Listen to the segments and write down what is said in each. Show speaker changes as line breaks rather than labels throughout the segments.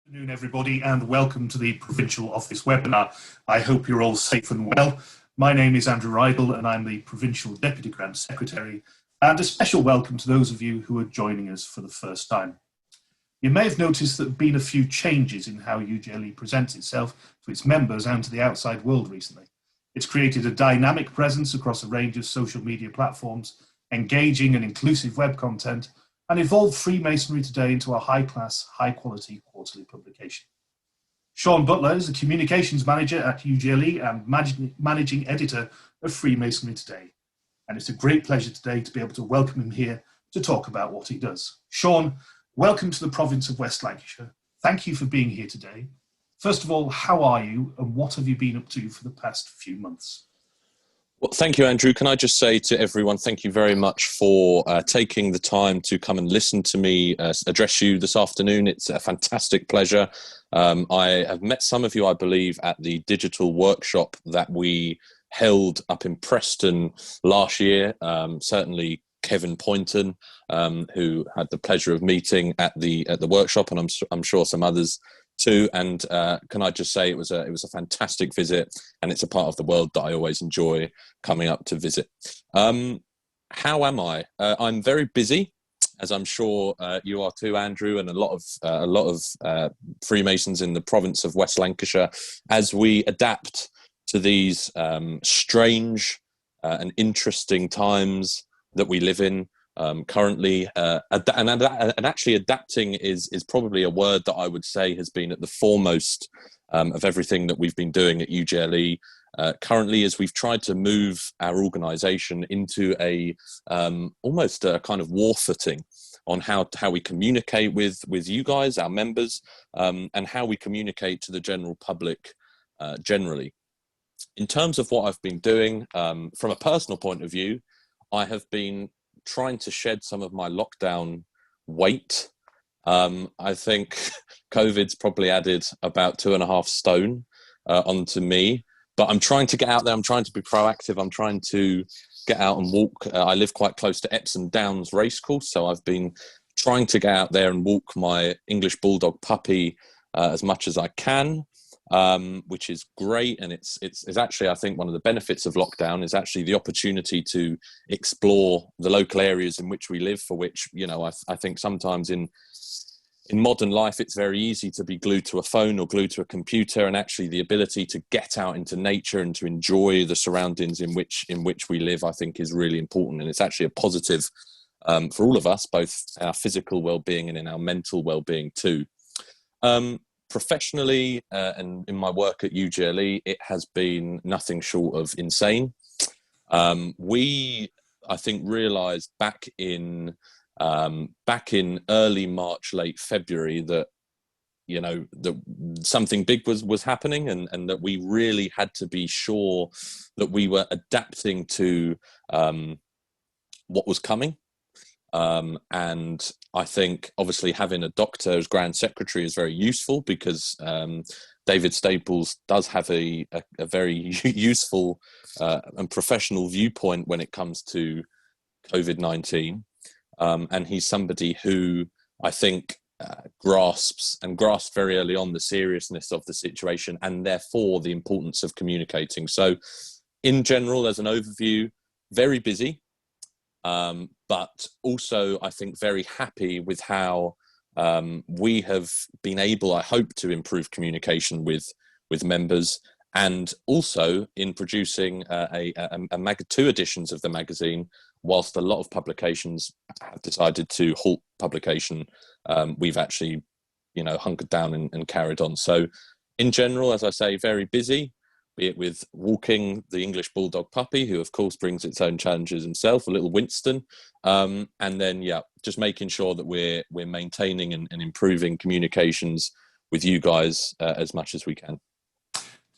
Good afternoon, everybody, and welcome to the Provincial Office webinar. I hope you're all safe and well. My name is Andrew Rydell, and I'm the Provincial Deputy Grant Secretary, and a special welcome to those of you who are joining us for the first time. You may have noticed there have been a few changes in how UGLE presents itself to its members and to the outside world recently. It's created a dynamic presence across a range of social media platforms, engaging and inclusive web content, and evolved Freemasonry Today into a high-class, high-quality quarterly publication. Shaun Butler is the Communications Manager at UGLE and Managing Editor of Freemasonry Today. And it's a great pleasure today to be able to welcome him here to talk about what he does. Shaun, welcome to the province of West Lancashire. Thank you for being here today. First of all, how are you and what have you been up to for the past few months?
Well, thank you, Andrew. Can I just say to everyone, thank you very much for taking the time to come and listen to me address you this afternoon. It's a fantastic pleasure. I have met some of you, I believe, at the digital workshop that we held up in Preston last year. Certainly Kevin Poynton, who had the pleasure of meeting at the workshop, and I'm sure some others too. And can I just say it was a fantastic visit, and it's a part of the world that I always enjoy coming up to visit. How am I? I'm very busy, as I'm sure you are too, Andrew, and a lot of Freemasons in the province of West Lancashire, as we adapt to these strange and interesting times that we live in. Currently, and actually adapting is probably a word that I would say has been at the foremost of everything that we've been doing at UGLE. Currently, as we've tried to move our organisation into almost a kind of war footing on how we communicate with you guys, our members, and how we communicate to the general public generally. In terms of what I've been doing, from a personal point of view, I have been trying to shed some of my lockdown weight. I think COVID's probably added about 2.5 stone onto me, but I'm trying to get out there. I'm trying to be proactive. I'm trying to get out and walk. I live quite close to Epsom Downs Racecourse, so I've been trying to get out there and walk my English Bulldog puppy as much as I can. Which is great, and it's actually, I think, one of the benefits of lockdown is actually the opportunity to explore the local areas in which we live, for which, you know, I think sometimes in modern life it's very easy to be glued to a phone or glued to a computer, and actually the ability to get out into nature and to enjoy the surroundings in which we live, I think, is really important, and it's actually a positive for all of us, both our physical well-being and in our mental well-being too. Professionally and in my work at UGLE, it has been nothing short of insane. We, I think, realised back in early March, late February, that, you know, that something big was happening, and that we really had to be sure that we were adapting to what was coming. And I think obviously having a doctor as Grand Secretary is very useful, because David Staples does have a very useful and professional viewpoint when it comes to COVID-19. And he's somebody who I think grasped very early on the seriousness of the situation, and therefore the importance of communicating. So in general, as an overview, very busy. But also, I think, very happy with how we have been able, I hope, to improve communication with members, and also in producing two editions of the magazine. Whilst a lot of publications have decided to halt publication, we've actually, you know, hunkered down and carried on. So, in general, as I say, very busy, be it with walking the English Bulldog puppy, who of course brings its own challenges himself, a little Winston, and then just making sure that we're maintaining and improving communications with you guys as much as we can.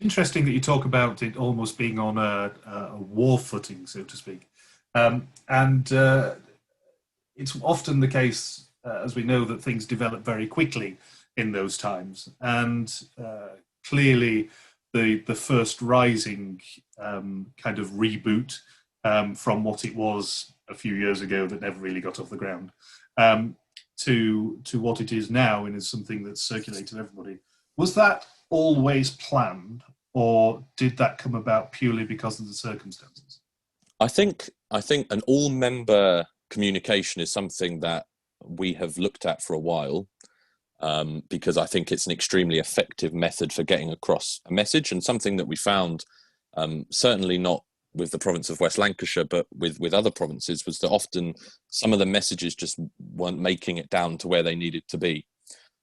Interesting that you talk about it almost being on a war footing, so to speak, and it's often the case, as we know, that things develop very quickly in those times, and clearly the first rising kind of reboot from what it was a few years ago that never really got off the ground to what it is now and is something that's circulated to everybody. Was that always planned, or did that come about purely because of the circumstances?
I think an all-member communication is something that we have looked at for a while, because I think it's an extremely effective method for getting across a message, and something that we found, certainly not with the province of West Lancashire, but with other provinces, was that often some of the messages just weren't making it down to where they needed to be.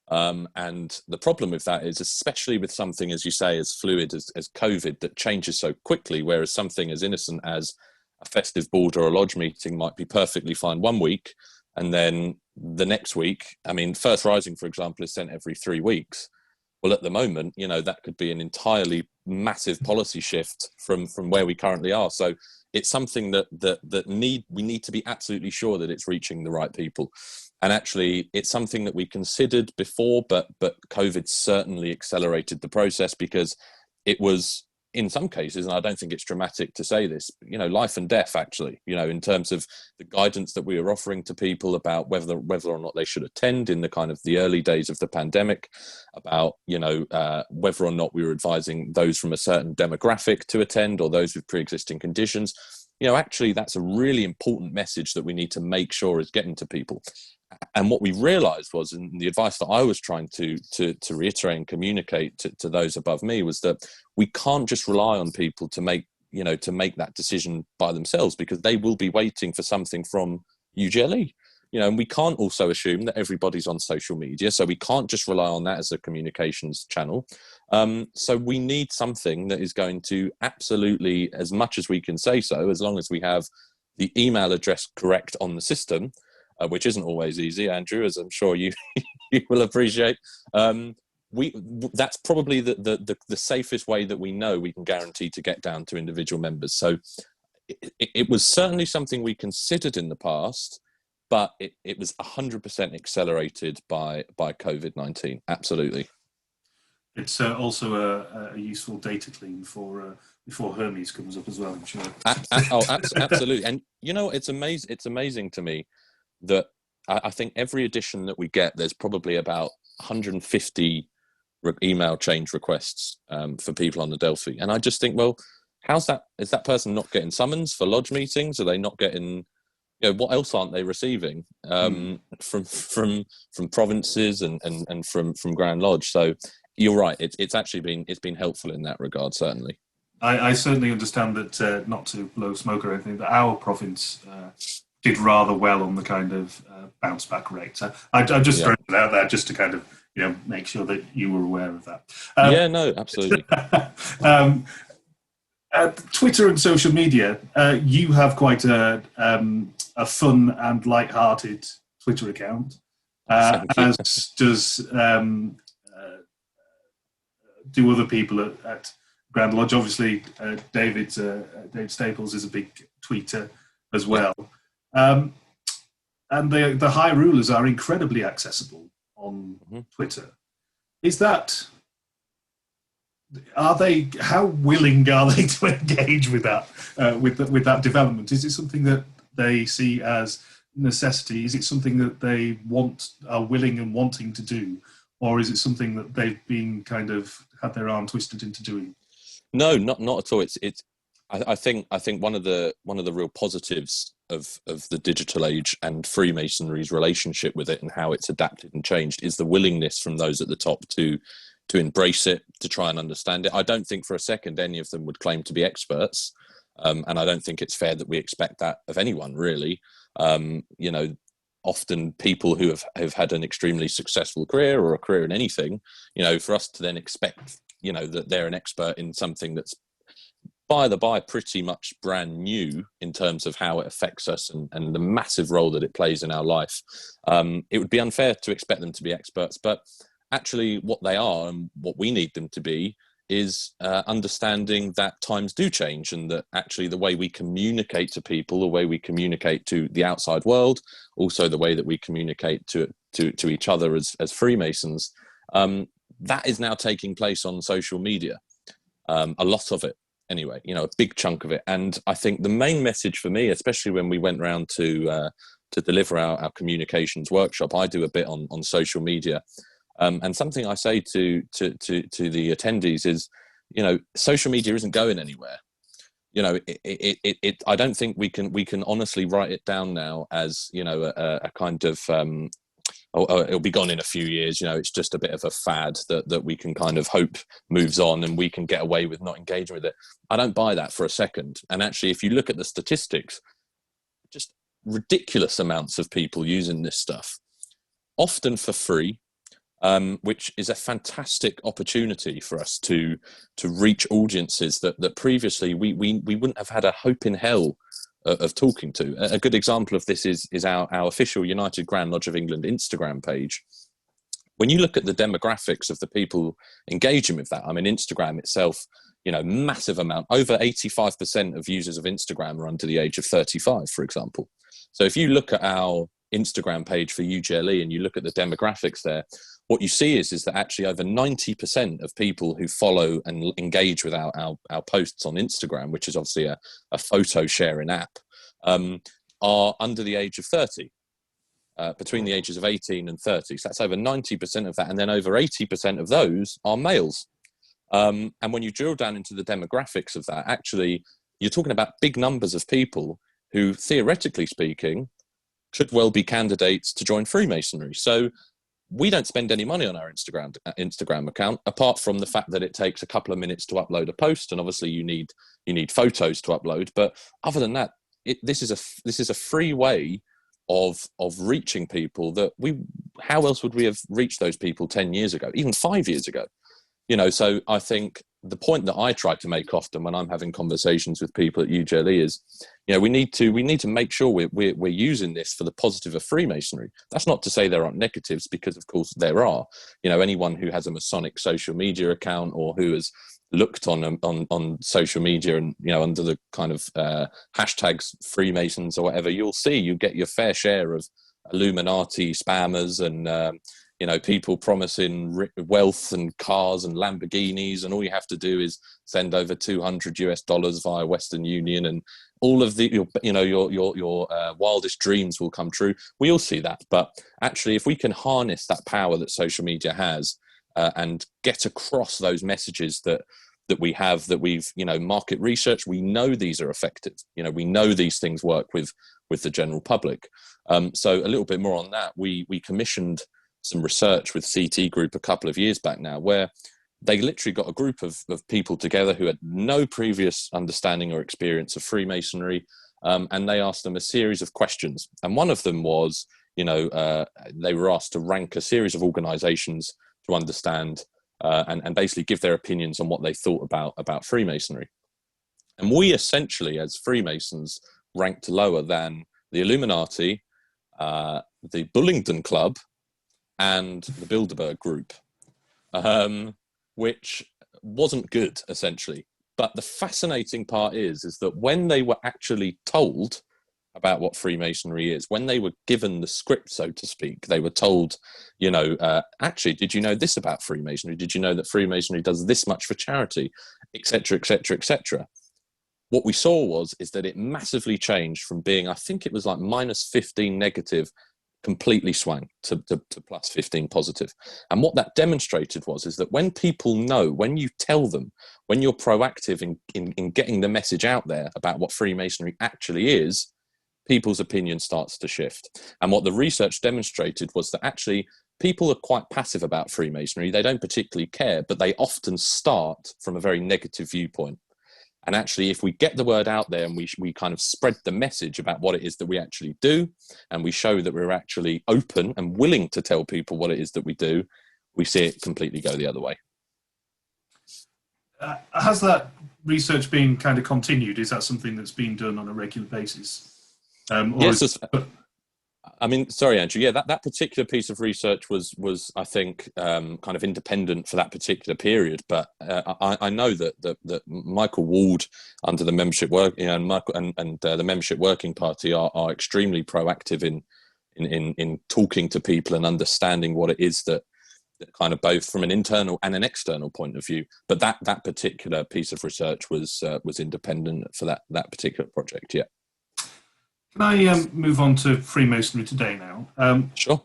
And the problem with that is, especially with something, as you say, as fluid as COVID, that changes so quickly, whereas something as innocent as a festive board or a lodge meeting might be perfectly fine one week, and then the next week, I mean, First Rising, for example, is sent every 3 weeks. Well, at the moment, that could be an entirely massive policy shift from where we currently are. So it's something that we need to be absolutely sure that it's reaching the right people. And actually, it's something that we considered before, but COVID certainly accelerated the process, because it was, in some cases, and I don't think it's dramatic to say this, life and death, actually, in terms of the guidance that we were offering to people about whether or not they should attend in the kind of the early days of the pandemic, about, whether or not we were advising those from a certain demographic to attend, or those with pre-existing conditions. Actually, that's a really important message that we need to make sure is getting to people. And what we realized was, and the advice that I was trying to reiterate and communicate to those above me, was that we can't just rely on people to make that decision by themselves, because they will be waiting for something from UGLE. And we can't also assume that everybody's on social media, so we can't just rely on that as a communications channel. So we need something that is going to absolutely, as much as we can say so, as long as we have the email address correct on the system, which isn't always easy, Andrew, as I'm sure you you will appreciate. That's probably the safest way that we know we can guarantee to get down to individual members. So it was certainly something we considered in the past, but it was 100% accelerated by COVID-19. Absolutely.
It's also a useful data clean for before Hermes comes up as well, I'm sure.
Absolutely. And it's amazing. It's amazing to me that I think every edition that we get, there's probably about 150 email change requests for people on the Delphi. And I just think, well, how's that? Is that person not getting summons for lodge meetings? Are they not getting, what else aren't they receiving from provinces and from Grand Lodge? So you're right. It's actually been helpful in that regard, certainly.
I certainly understand that, not to blow smoke or anything, that our province did rather well on the kind of bounce back rate. So I'm just throwing it out there just to kind of make sure that you were aware of that.
No, absolutely.
Twitter and social media, you have quite a fun and light-hearted Twitter account, as does do other people at Grand Lodge. Obviously, Dave Staples is a big tweeter as well. And the high rulers are incredibly accessible on Twitter. Is that, how willing are they to engage with that, with that development? Is it something that they see as necessity? Is it something that they are willing and wanting to do? Or is it something that they've been kind of had their arm twisted into doing?
No, not at all. I think one of the real positives of the digital age and Freemasonry's relationship with it and how it's adapted and changed is the willingness from those at the top to embrace it, to try and understand it. I don't think for a second any of them would claim to be experts, and I don't think it's fair that we expect that of anyone, really. Often people who have had an extremely successful career or a career in anything, for us to then expect, that they're an expert in something that's, by the by, pretty much brand new in terms of how it affects us and the massive role that it plays in our life. It would be unfair to expect them to be experts, but actually what they are and what we need them to be is understanding that times do change, and that actually the way we communicate to people, the way we communicate to the outside world, also the way that we communicate to each other as Freemasons, that is now taking place on social media. A lot of it, anyway, a big chunk of it. And I think the main message for me, especially when we went round to deliver our communications workshop, I do a bit on social media. And something I say to the attendees is, social media isn't going anywhere. I don't think we can honestly write it down now as, a kind of, it'll be gone in a few years. It's just a bit of a fad that we can kind of hope moves on and we can get away with not engaging with it. I don't buy that for a second. And actually, if you look at the statistics, just ridiculous amounts of people using this stuff, often for free, which is a fantastic opportunity for us to reach audiences that previously we wouldn't have had a hope in hell of talking to. A good example of this is our official United Grand Lodge of England Instagram page. When you look at the demographics of the people engaging with that, I mean, Instagram itself, massive amount, over 85% of users of Instagram are under the age of 35, for example. So if you look at our Instagram page for UGLE and you look at the demographics there, what you see is that actually over 90% of people who follow and engage with our posts on Instagram, which is obviously a photo sharing app, are under the age of 30, between the ages of 18 and 30. So that's over 90% of that. And then over 80% of those are males. And when you drill down into the demographics of that, actually, you're talking about big numbers of people who, theoretically speaking, could well be candidates to join Freemasonry. So we don't spend any money on our Instagram account, apart from the fact that it takes a couple of minutes to upload a post, and obviously you need photos to upload. But other than that, this is a free way of reaching people that how else would we have reached those people 10 years ago, even 5 years ago? So I think the point that I try to make often when I'm having conversations with people at UGLE is, we need to make sure we're using this for the positive of Freemasonry. That's not to say there aren't negatives, because of course there are. Anyone who has a Masonic social media account or who has looked on social media and under the kind of hashtags Freemasons or whatever, you get your fair share of Illuminati spammers and people promising wealth and cars and Lamborghinis, and all you have to do is send over $200 via Western Union, and all of your wildest dreams will come true. We all see that, but actually, if we can harness that power that social media has and get across those messages that we have, that we've market research, we know these are effective. We know these things work with the general public. So a little bit more on that. We commissioned some research with CT Group a couple of years back now, where they literally got a group of people together who had no previous understanding or experience of Freemasonry, and they asked them a series of questions. And one of them was, they were asked to rank a series of organizations to understand and basically give their opinions on what they thought about Freemasonry. And we essentially, as Freemasons, ranked lower than the Illuminati, the Bullingdon Club, and the Bilderberg Group, which wasn't good, essentially. But the fascinating part is that when they were actually told about what Freemasonry is, when they were given the script, so to speak, they were told, actually, did you know this about Freemasonry? Did you know that Freemasonry does this much for charity, etc., etc., etc.? What we saw is that it massively changed from being, I think it was like -15 negative, completely swung to +15 positive. And what that demonstrated is that when people know, when you tell them, when you're proactive in getting the message out there about what Freemasonry actually is, people's opinion starts to shift. And what the research demonstrated was that actually people are quite passive about Freemasonry. They don't particularly care, but they often start from a very negative viewpoint. And actually, if we get the word out there and we kind of spread the message about what it is that we actually do, and we show that we're actually open and willing to tell people what it is that we do, we see it completely go the other way.
Has that research been kind of continued? Is that something that's been done on a regular basis?
Yes. I mean, sorry, Andrew. Yeah, that particular piece of research was I think kind of independent for that particular period. But I know that Michael Ward, under the membership work, and the membership working party are extremely proactive in talking to people and understanding what it is that kind of both from an internal and an external point of view. But that particular piece of research was independent for that particular project. Yeah.
Can I move on to Freemasonry today now?
Sure.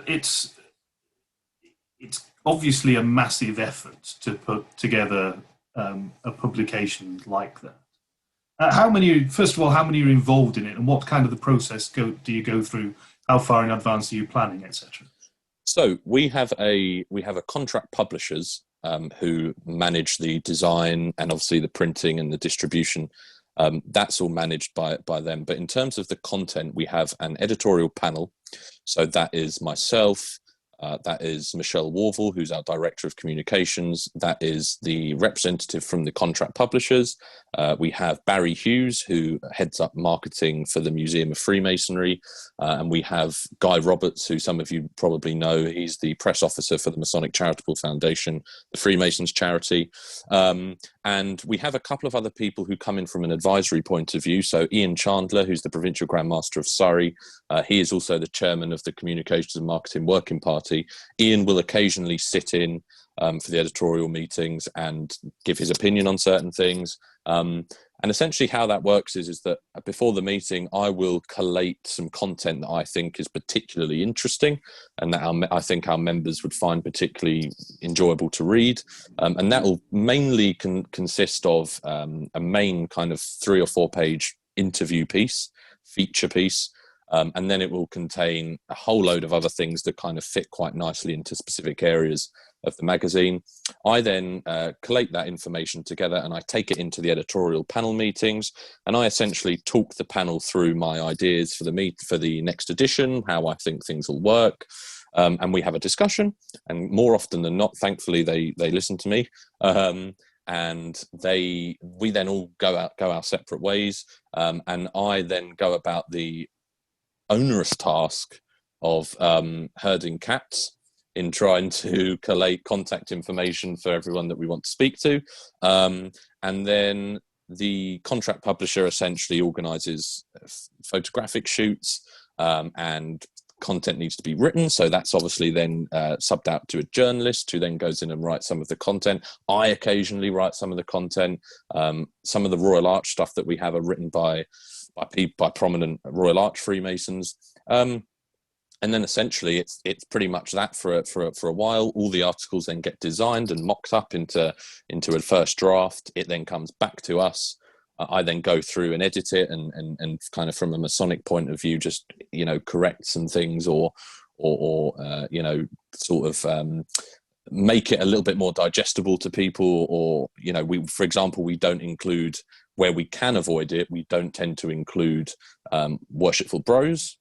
It's obviously a massive effort to put together a publication like that. First of all, how many are involved in it, and what kind of the process do you go through? How far in advance are you planning, etc.?
So we have a contract publishers who manage the design and obviously the printing and the distribution. That's all managed by them. But in terms of the content, we have an editorial panel. So that is myself. That is Michelle Warville, who's our Director of Communications. That is the representative from the contract publishers. We have Barry Hughes, who heads up marketing for the Museum of Freemasonry. And we have Guy Roberts, who some of you probably know. He's the press officer for the Masonic Charitable Foundation, the Freemasons charity. And we have a couple of other people who come in from an advisory point of view. So Ian Chandler, who's the Provincial Grand Master of Surrey. He is also the chairman of the Communications and Marketing Working Party. Ian will occasionally sit in for the editorial meetings and give his opinion on certain things. And essentially how that works is that before the meeting, I will collate some content that I think is particularly interesting and that I think our members would find particularly enjoyable to read. And that will mainly consist of a main kind of 3 or 4 page interview piece, feature piece. And then it will contain a whole load of other things that kind of fit quite nicely into specific areas of the magazine. I then collate that information together and I take it into the editorial panel meetings, and I essentially talk the panel through my ideas for the next edition, how I think things will work. And we have a discussion, and more often than not, thankfully, they listen to me. And we then all go our separate ways. And I then go about the onerous task of herding cats in trying to collate contact information for everyone that we want to speak to. And then the contract publisher essentially organises photographic shoots, and content needs to be written. So that's obviously then subbed out to a journalist who then goes in and writes some of the content. I occasionally write some of the content. Some of the Royal Arch stuff that we have are written by prominent Royal Arch Freemasons. And then essentially it's pretty much that for a while. All the articles then get designed and mocked up into a first draft. It then comes back to us. I then go through and edit it and kind of from a Masonic point of view, just, correct some things or sort of make it a little bit more digestible to people. Or, for example, we don't include, where we can avoid it, we don't tend to include worshipful bros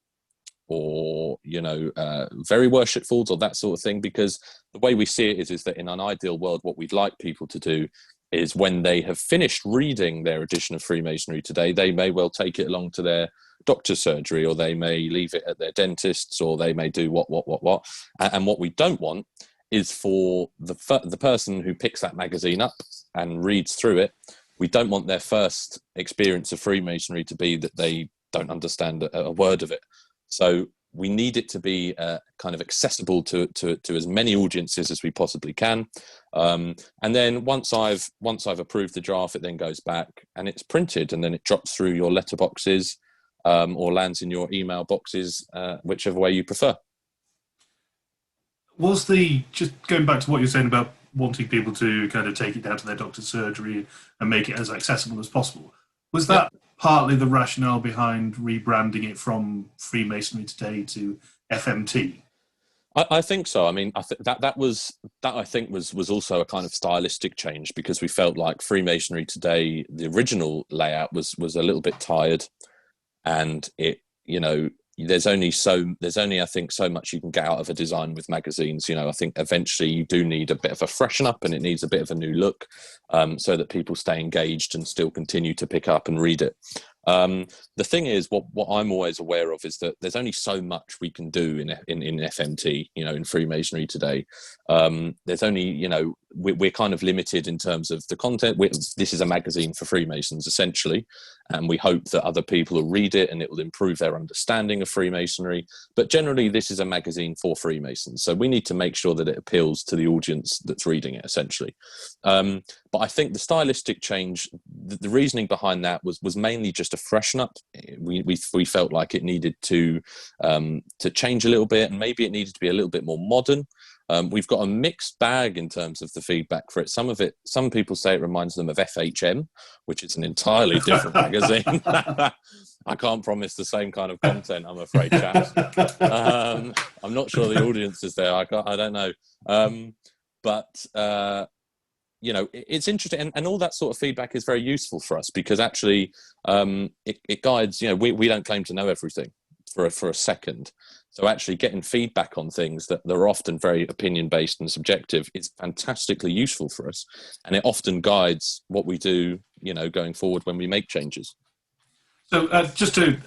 or very worshipfuls or that sort of thing, because the way we see it is that in an ideal world, what we'd like people to do is when they have finished reading their edition of Freemasonry Today, they may well take it along to their doctor's surgery, or they may leave it at their dentist's, or they may do what. And what we don't want is for the person who picks that magazine up and reads through it, we don't want their first experience of Freemasonry to be that they don't understand a word of it. So we need it to be kind of accessible to as many audiences as we possibly can. And then once I've approved the draft, it then goes back and it's printed, and then it drops through your letterboxes or lands in your email boxes, whichever way you prefer.
Just going back to what you're saying about wanting people to kind of take it down to their doctor's surgery and make it as accessible as possible, was that partly the rationale behind rebranding it from Freemasonry Today to FMT?
I think so. I mean, that was also a kind of stylistic change, because we felt like Freemasonry Today, the original layout was a little bit tired, and it, there's only I think so much you can get out of a design with magazines. I think eventually you do need a bit of a freshen up, and it needs a bit of a new look, so that people stay engaged and still continue to pick up and read it. The thing is, what I'm always aware of is that there's only so much we can do in FMT, in Freemasonry Today. There's only, we're kind of limited in terms of the content. This is a magazine for Freemasons, essentially, and we hope that other people will read it and it will improve their understanding of Freemasonry. But generally, this is a magazine for Freemasons, so we need to make sure that it appeals to the audience that's reading it, essentially. But I think the stylistic change, the reasoning behind that was mainly just a freshen up. We felt like it needed to change a little bit, and maybe it needed to be a little bit more modern. We've got a mixed bag in terms of the feedback for it. Some people say it reminds them of FHM, which is an entirely different magazine. I can't promise the same kind of content, I'm afraid, chaps. I'm not sure the audience is there. I don't know. You know, it's interesting, and all that sort of feedback is very useful for us, because actually it guides. You know, we don't claim to know everything for a second. So actually getting feedback on things that are often very opinion-based and subjective is fantastically useful for us. And it often guides what we do, you know, going forward when we make changes.
So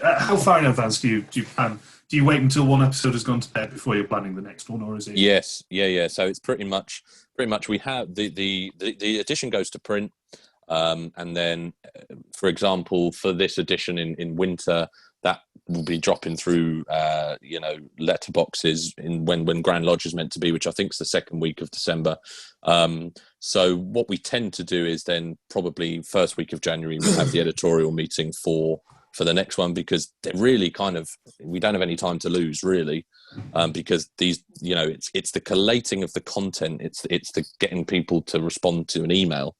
how far in advance do you plan? Do you wait until one episode has gone to bed before you're planning the next one, or is it?
Yes, yeah. So it's pretty much we have the edition goes to print. And then, for example, for this edition in winter, that will be dropping through, letterboxes when Grand Lodge is meant to be, which I think is the second week of December. So what we tend to do is then probably first week of January, we'll have the editorial meeting for the next one, because they're really we don't have any time to lose, really, because these, you know, it's the collating of the content, it's the getting people to respond to an email,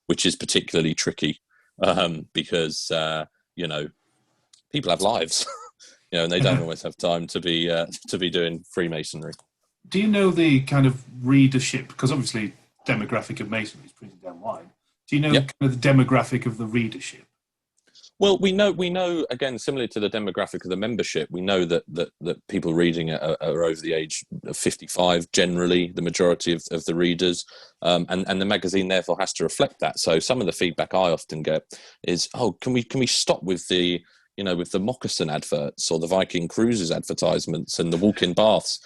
which is particularly tricky, because you know, people have lives, you know, and they don't always have time to be doing Freemasonry.
Do you know the kind of readership? Because obviously, demographic of Masonry is pretty damn wide. Do you know kind of the demographic of the readership?
Well, we know again, similar to the demographic of the membership, we know that people reading it are over the age of 55, generally, the majority of the readers, and the magazine therefore has to reflect that. So some of the feedback I often get is, can we stop with the moccasin adverts or the Viking Cruises advertisements and the walk-in baths?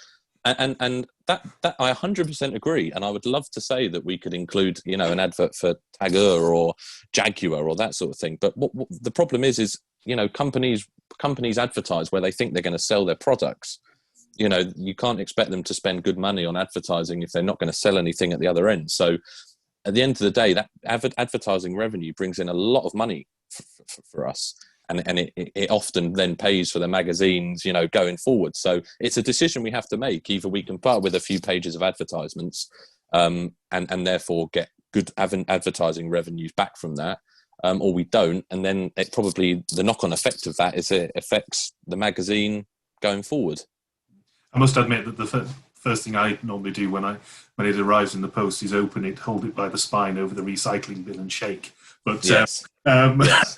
And that I 100% agree. And I would love to say that we could include, you know, an advert for Tagger or Jaguar or that sort of thing. But what the problem is, you know, companies advertise where they think they're going to sell their products. You know, you can't expect them to spend good money on advertising if they're not going to sell anything at the other end. So at the end of the day, that advertising revenue brings in a lot of money for us. And it often then pays for the magazines, you know, going forward. So it's a decision we have to make. Either we can part with a few pages of advertisements and therefore get good advertising revenues back from that, or we don't. And then it probably, the knock-on effect of that is it affects the magazine going forward.
I must admit that the first thing I normally do when it arrives in the post is open it, hold it by the spine over the recycling bin and shake. But
yes.
Yes.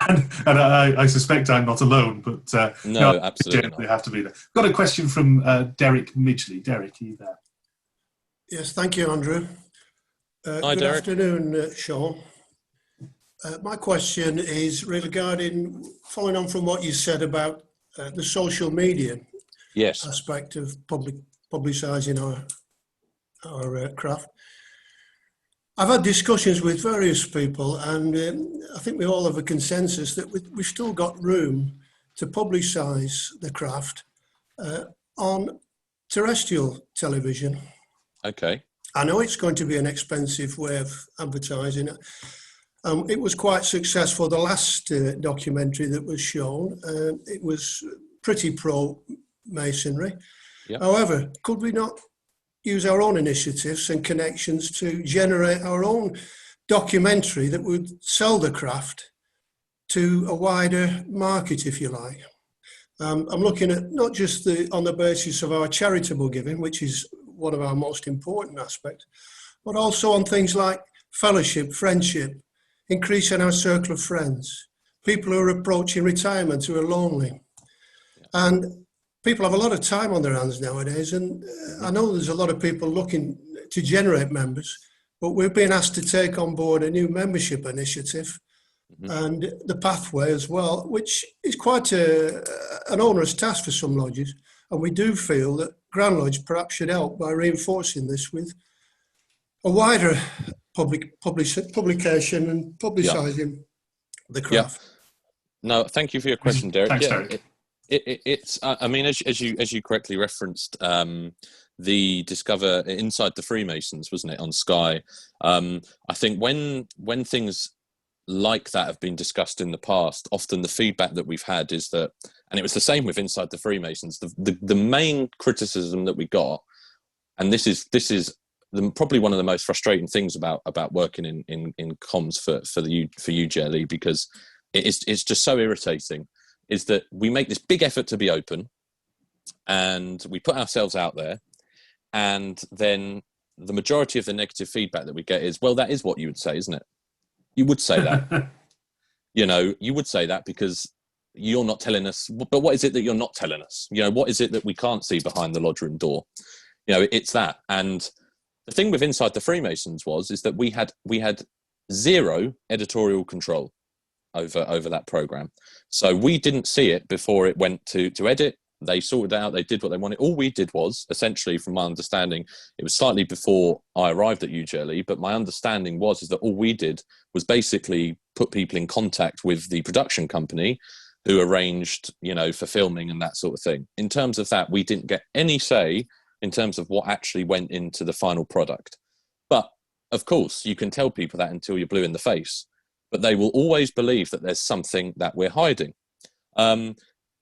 And I suspect I'm not alone, but
no, absolutely
they have to be there. Got a question from Derek Midgley. Derek, are you there?
Yes, thank you, Andrew.
Hi,
good
Derek.
afternoon, Shaun. My question is regarding, following on from what you said about the social media aspect of publicising our craft. I've had discussions with various people, and I think we all have a consensus that we've still got room to publicise the craft on terrestrial television.
Okay.
I know it's going to be an expensive way of advertising. It was quite successful, the last documentary that was shown. It was pretty pro-Masonry. Yep. However, could we not use our own initiatives and connections to generate our own documentary that would sell the craft to a wider market, if you like? I'm looking at not just on the basis of our charitable giving, which is one of our most important aspects, but also on things like fellowship, friendship, increasing our circle of friends, people who are approaching retirement, who are lonely. And people have a lot of time on their hands nowadays, and I know there's a lot of people looking to generate members, but we're being asked to take on board a new membership initiative and the pathway as well, which is quite an onerous task for some lodges. And we do feel that Grand Lodge perhaps should help by reinforcing this with a wider publication and
Yeah.
publicising the
Yeah.
craft.
No, thank you for your question, Derek.
Thanks,
Yeah,
Derek.
it's. I mean, as you correctly referenced, the Discover Inside the Freemasons, wasn't it, on Sky? I think when things like that have been discussed in the past, often the feedback that we've had is that, and it was the same with Inside the Freemasons. The main criticism that we got, and this is probably one of the most frustrating things about working in comms for UGLE, because it's just so irritating, is that we make this big effort to be open and we put ourselves out there, and then the majority of the negative feedback that we get is, well, that is what you would say, isn't it? You would say that. You would say that because you're not telling us, but what is it that you're not telling us? What is it that we can't see behind the lodge room door? It's that. And the thing with Inside the Freemasons is that we had zero editorial control over that program. So we didn't see it before it went to edit. They sorted it out. They did what they wanted. All we did was, essentially, from my understanding, it was slightly before I arrived at UGLE, but my understanding is that all we did was basically put people in contact with the production company who arranged, for filming and that sort of thing. In terms of that, we didn't get any say in terms of what actually went into the final product. But, of course, you can tell people that until you're blue in the face, but they will always believe that there's something that we're hiding.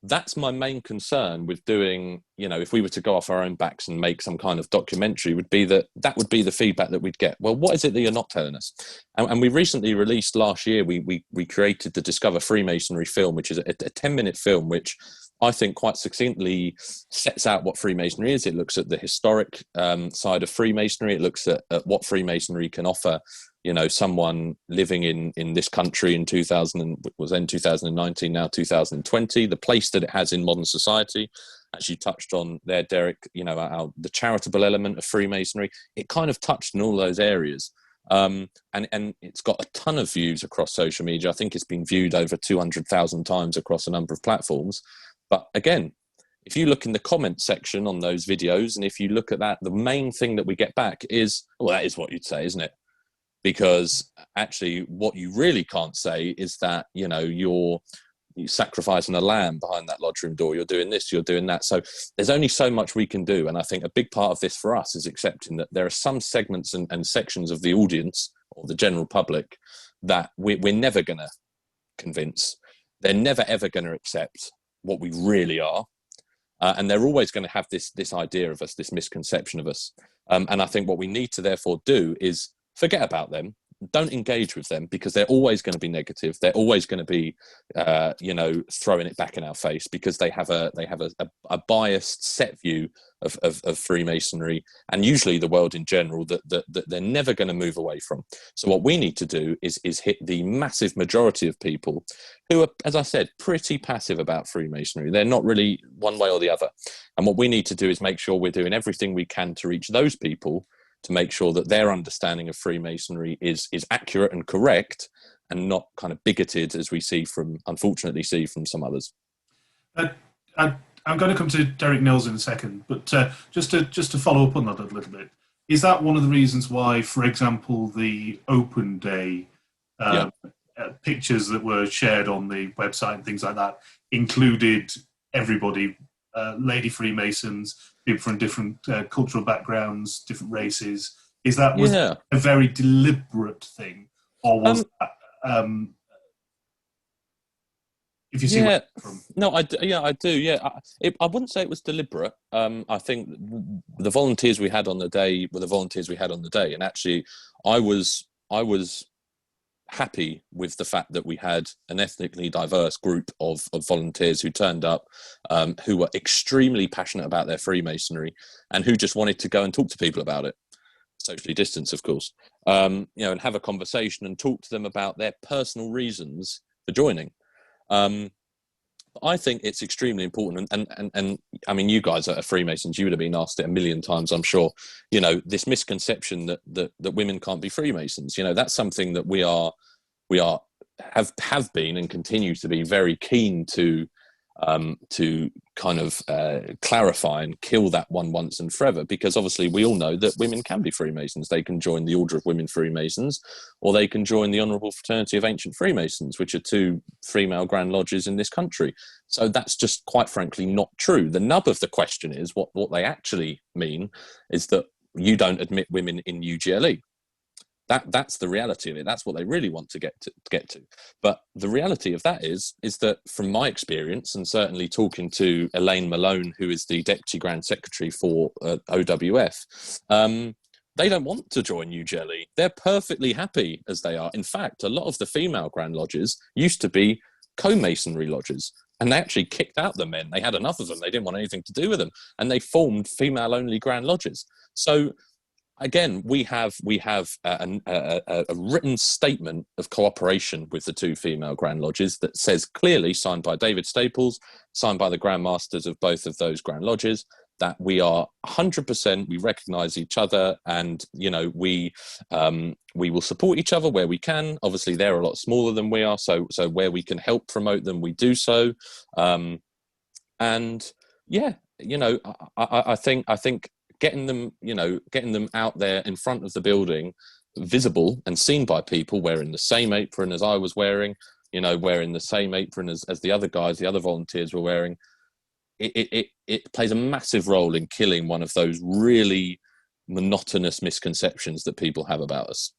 That's my main concern with doing, if we were to go off our own backs and make some kind of documentary, would be that would be the feedback that we'd get. Well, what is it that you're not telling us? And we recently released last year, we created the Discover Freemasonry film, which is a 10-minute film, which I think quite succinctly sets out what Freemasonry is. It looks at the historic side of Freemasonry. It looks at what Freemasonry can offer, someone living in this country in 2019, now 2020, the place that it has in modern society. As you touched on there, Derek, the charitable element of Freemasonry, it kind of touched in all those areas. And it's got a ton of views across social media. I think it's been viewed over 200,000 times across a number of platforms. But again, if you look in the comment section on those videos, and if you look at that, the main thing that we get back is, well, that is what you'd say, isn't it? Because actually what you really can't say is that, you're sacrificing a lamb behind that lodge room door. You're doing this, you're doing that. So there's only so much we can do. And I think a big part of this for us is accepting that there are some segments and sections of the audience or the general public that we're never going to convince. They're never, ever going to accept what we really are. And they're always going to have this idea of us, this misconception of us. And I think what we need to therefore do is forget about them. Don't engage with them, because they're always going to be negative. They're always going to be, throwing it back in our face, because they have a biased set view of Freemasonry, and usually the world in general, that they're never going to move away from. So what we need to do is hit the massive majority of people who are, as I said, pretty passive about Freemasonry. They're not really one way or the other. And what we need to do is make sure we're doing everything we can to reach those people, to make sure that their understanding of Freemasonry is accurate and correct, and not kind of bigoted, as we unfortunately see from some others.
I'm going to come to Derek Nils in a second, but just to follow up on that a little bit, is that one of the reasons why, for example, the Open Day pictures that were shared on the website and things like that included everybody, Lady Freemasons, people from different cultural backgrounds, different races? Was that a very deliberate thing, or was that, if you see where I'm from?
No, I do. Yeah, I wouldn't say it was deliberate. I think the volunteers we had on the day were the volunteers we had on the day, and actually, I was happy with the fact that we had an ethnically diverse group of volunteers who turned up, who were extremely passionate about their Freemasonry, and who just wanted to go and talk to people about it, socially distanced, of course, and have a conversation and talk to them about their personal reasons for joining. I think it's extremely important, and I mean, you guys are Freemasons. You would have been asked it a million times, I'm sure. This misconception that women can't be Freemasons. That's something that we have been and continue to be very keen to to kind of clarify and kill that one once and forever, because obviously we all know that women can be Freemasons. They can join the Order of Women Freemasons, or they can join the Honourable Fraternity of Ancient Freemasons, which are two female Grand Lodges in this country. So that's just quite frankly not true. The nub of the question is what they actually mean is that you don't admit women in UGLE. That's the reality of it. That's what they really want to get to. But the reality of that is that from my experience, and certainly talking to Elaine Malone, who is the Deputy Grand Secretary for OWF, they don't want to join UGLE. They're perfectly happy as they are. In fact, a lot of the female Grand Lodges used to be co-masonry lodges, and they actually kicked out the men. They had enough of them. They didn't want anything to do with them, and they formed female-only Grand Lodges. So again, we have a written statement of cooperation with the two female Grand Lodges that says clearly, signed by David Staples, signed by the Grand Masters of both of those Grand Lodges, that we are 100%, we recognise each other, and we will support each other where we can. Obviously, they're a lot smaller than we are, so where we can help promote them, we do so. And yeah, I think getting them out there in front of the building, visible and seen by people, wearing the same apron as I was wearing, wearing the same apron as the other guys, the other volunteers were wearing. It plays a massive role in killing one of those really monotonous misconceptions that people have about us.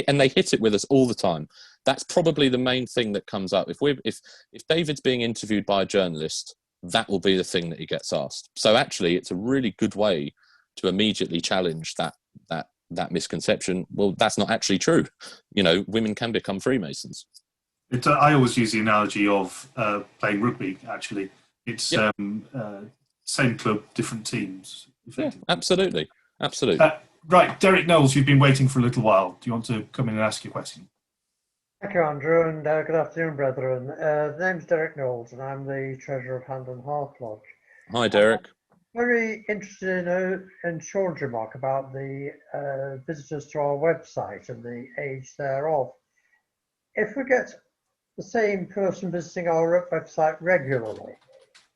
And they hit it with us all the time. That's probably the main thing that comes up. If David's being interviewed by a journalist, that will be the thing that he gets asked. So actually, it's a really good way to immediately challenge that misconception. Well, that's not actually true. Women can become Freemasons.
I always use the analogy of playing rugby, actually. It's same club, different teams.
Yeah, absolutely.
Right, Derek Knowles, you've been waiting for a little while. Do you want to come in and ask your question?
Thank you, Andrew, and good afternoon, brethren. The name's Derek Knowles, and I'm the treasurer of Hand and Heart Lodge.
Hi, Derek.
Very interested in Shaun's remark about the visitors to our website and the age thereof. If we get the same person visiting our website regularly,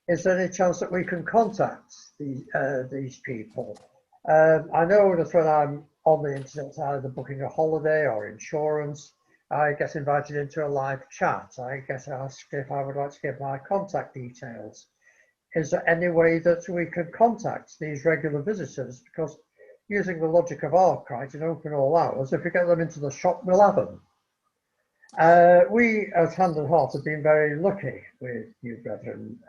is there any chance that we can contact these people? I know that when I'm on the internet, either booking a holiday or insurance, I get invited into a live chat. I get asked if I would like to give my contact details. Is there any way that we can contact these regular visitors? Because using the logic of Arkwright in open all hours, if we get them into the shop, we'll have them. We at Hand and Heart have been very lucky with you brethren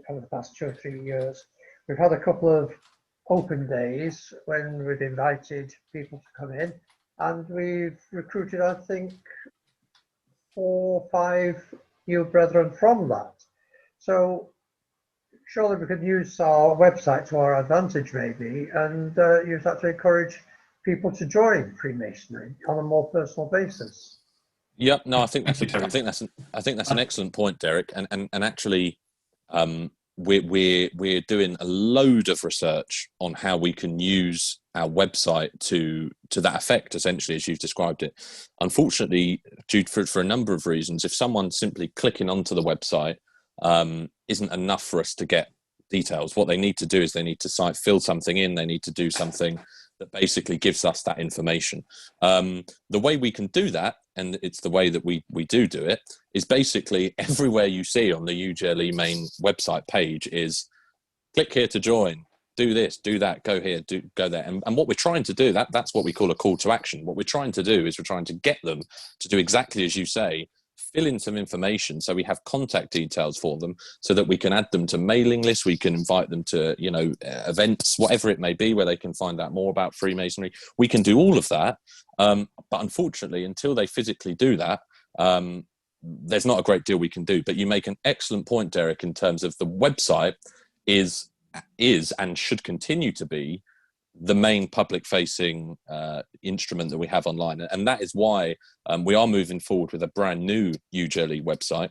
over the past 2 or 3 years. We've had a couple of open days when we've invited people to come in, and we've recruited, I think, 4 or 5 new brethren from that. So surely we could use our website to our advantage, maybe, and use that to encourage people to join Freemasonry on a more personal basis.
Yep. No, I think that's an excellent point, Derek. And actually, we're doing a load of research on how we can use our website to that effect, essentially, as you've described it. Unfortunately, for a number of reasons, if someone's simply clicking onto the website, isn't enough for us to get details. What they need to do is they need to fill something in. They need to do something that basically gives us that information. The way we can do that, and it's the way that we do it, is basically everywhere you see on the UGLE main website page is click here to join, do this, do that, go here, go there. And what we're trying to do, that's what we call a call to action. What we're trying to do is we're trying to get them to do exactly as you say, fill in some information so we have contact details for them so that we can add them to mailing lists, we can invite them to events, whatever it may be, where they can find out more about Freemasonry. We can do all of that, but unfortunately until they physically do that, there's not a great deal we can do. But you make an excellent point, Derek, in terms of the website is and should continue to be the main public-facing instrument that we have online, and that is why we are moving forward with a brand new UGLE website.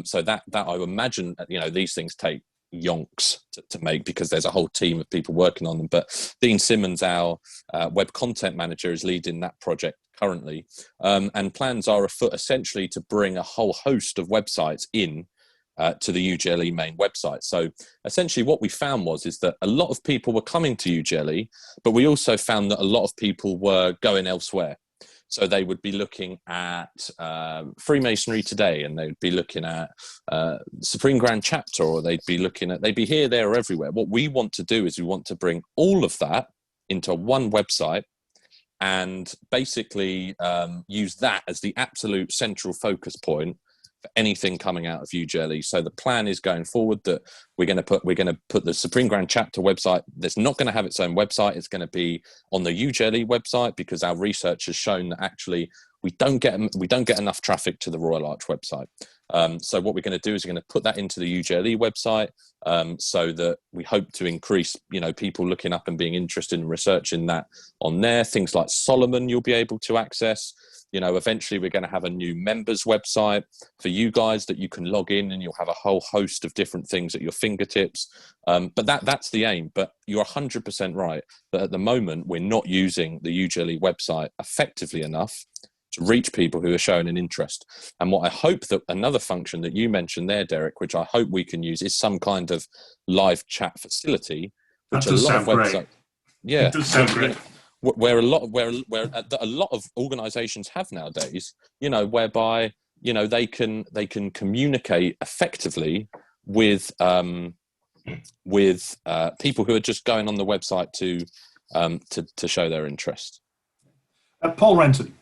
So that I imagine, these things take yonks to make because there's a whole team of people working on them. But Dean Simmons, our web content manager, is leading that project currently, and plans are afoot essentially to bring a whole host of websites in to the UGLE main website. So essentially what we found is that a lot of people were coming to UGLE, but we also found that a lot of people were going elsewhere. So they would be looking at Freemasonry Today, and they'd be looking at Supreme Grand Chapter, or they'd be here, there, or everywhere. What we want to do is we want to bring all of that into one website and basically use that as the absolute central focus point for anything coming out of UGLE. So the plan is going forward that we're going to put the Supreme Grand Chapter website that's not going to have its own website. It's going to be on the UGLE website, because our research has shown that actually we don't get enough traffic to the Royal Arch website. So what we're going to do is we're going to put that into the UGLE website, so that we hope to increase, people looking up and being interested in researching that on there. Things like Solomon you'll be able to access. Eventually we're going to have a new members website for you guys that you can log in, and you'll have a whole host of different things at your fingertips. But that's the aim. But you're 100% right that at the moment we're not using the UGLE website effectively enough to reach people who are showing an interest. And what I hope that another function that you mentioned there, Derek, which I hope we can use, is some kind of live chat facility, which a lot of websites, yeah,
it does sound great.
Where a lot of organisations have nowadays, whereby they can communicate effectively with people who are just going on the website to show their interest.
Paul Renton.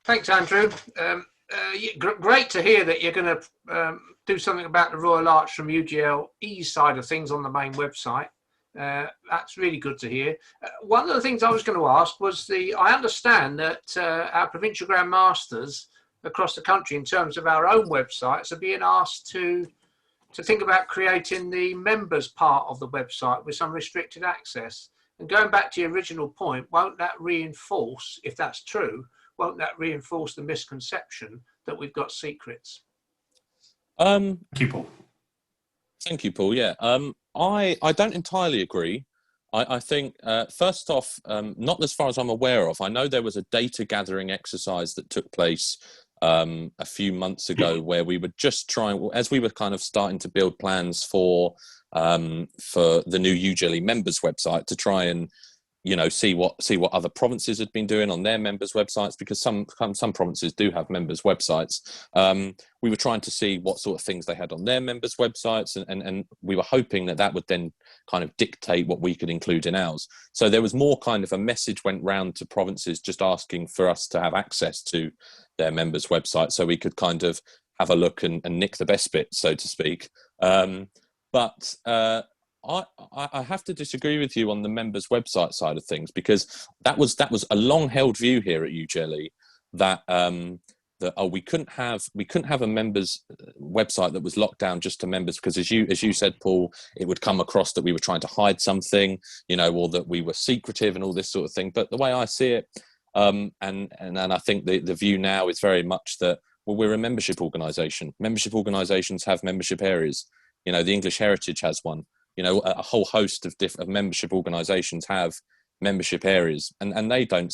Thanks, Andrew. Great to hear that you're going to do something about the Royal Arch from UGLE's side of things on the main website. That's really good to hear. One of the things I was going to ask was I understand that our provincial Grand Masters across the country, in terms of our own websites, are being asked to think about creating the members part of the website with some restricted access. And going back to your original point, won't that reinforce, if that's true, the misconception that we've got secrets?
Thank you, Paul.
Yeah. I don't entirely agree. I think, first off, not as far as I'm aware of, I know there was a data gathering exercise that took place a few months ago where we were just trying, as we were kind of starting to build plans for the new UGLE members website, to try and see what other provinces had been doing on their members websites, because some provinces do have members websites. We were trying to see what sort of things they had on their members websites, and we were hoping that would then kind of dictate what we could include in ours. So there was more kind of a message went round to provinces just asking for us to have access to their members website, so we could kind of have a look and nick the best bit, so to speak. But I have to disagree with you on the members website side of things, because that was a long held view here at UGLE that we couldn't have a members website that was locked down just to members, because as you said, Paul, it would come across that we were trying to hide something, or that we were secretive and all this sort of thing. But the way I see it, and I think the view now is very much that, well, we're a membership organisation. Membership organisations have membership areas. The English Heritage has one. A whole host of different membership organisations have membership areas, and they don't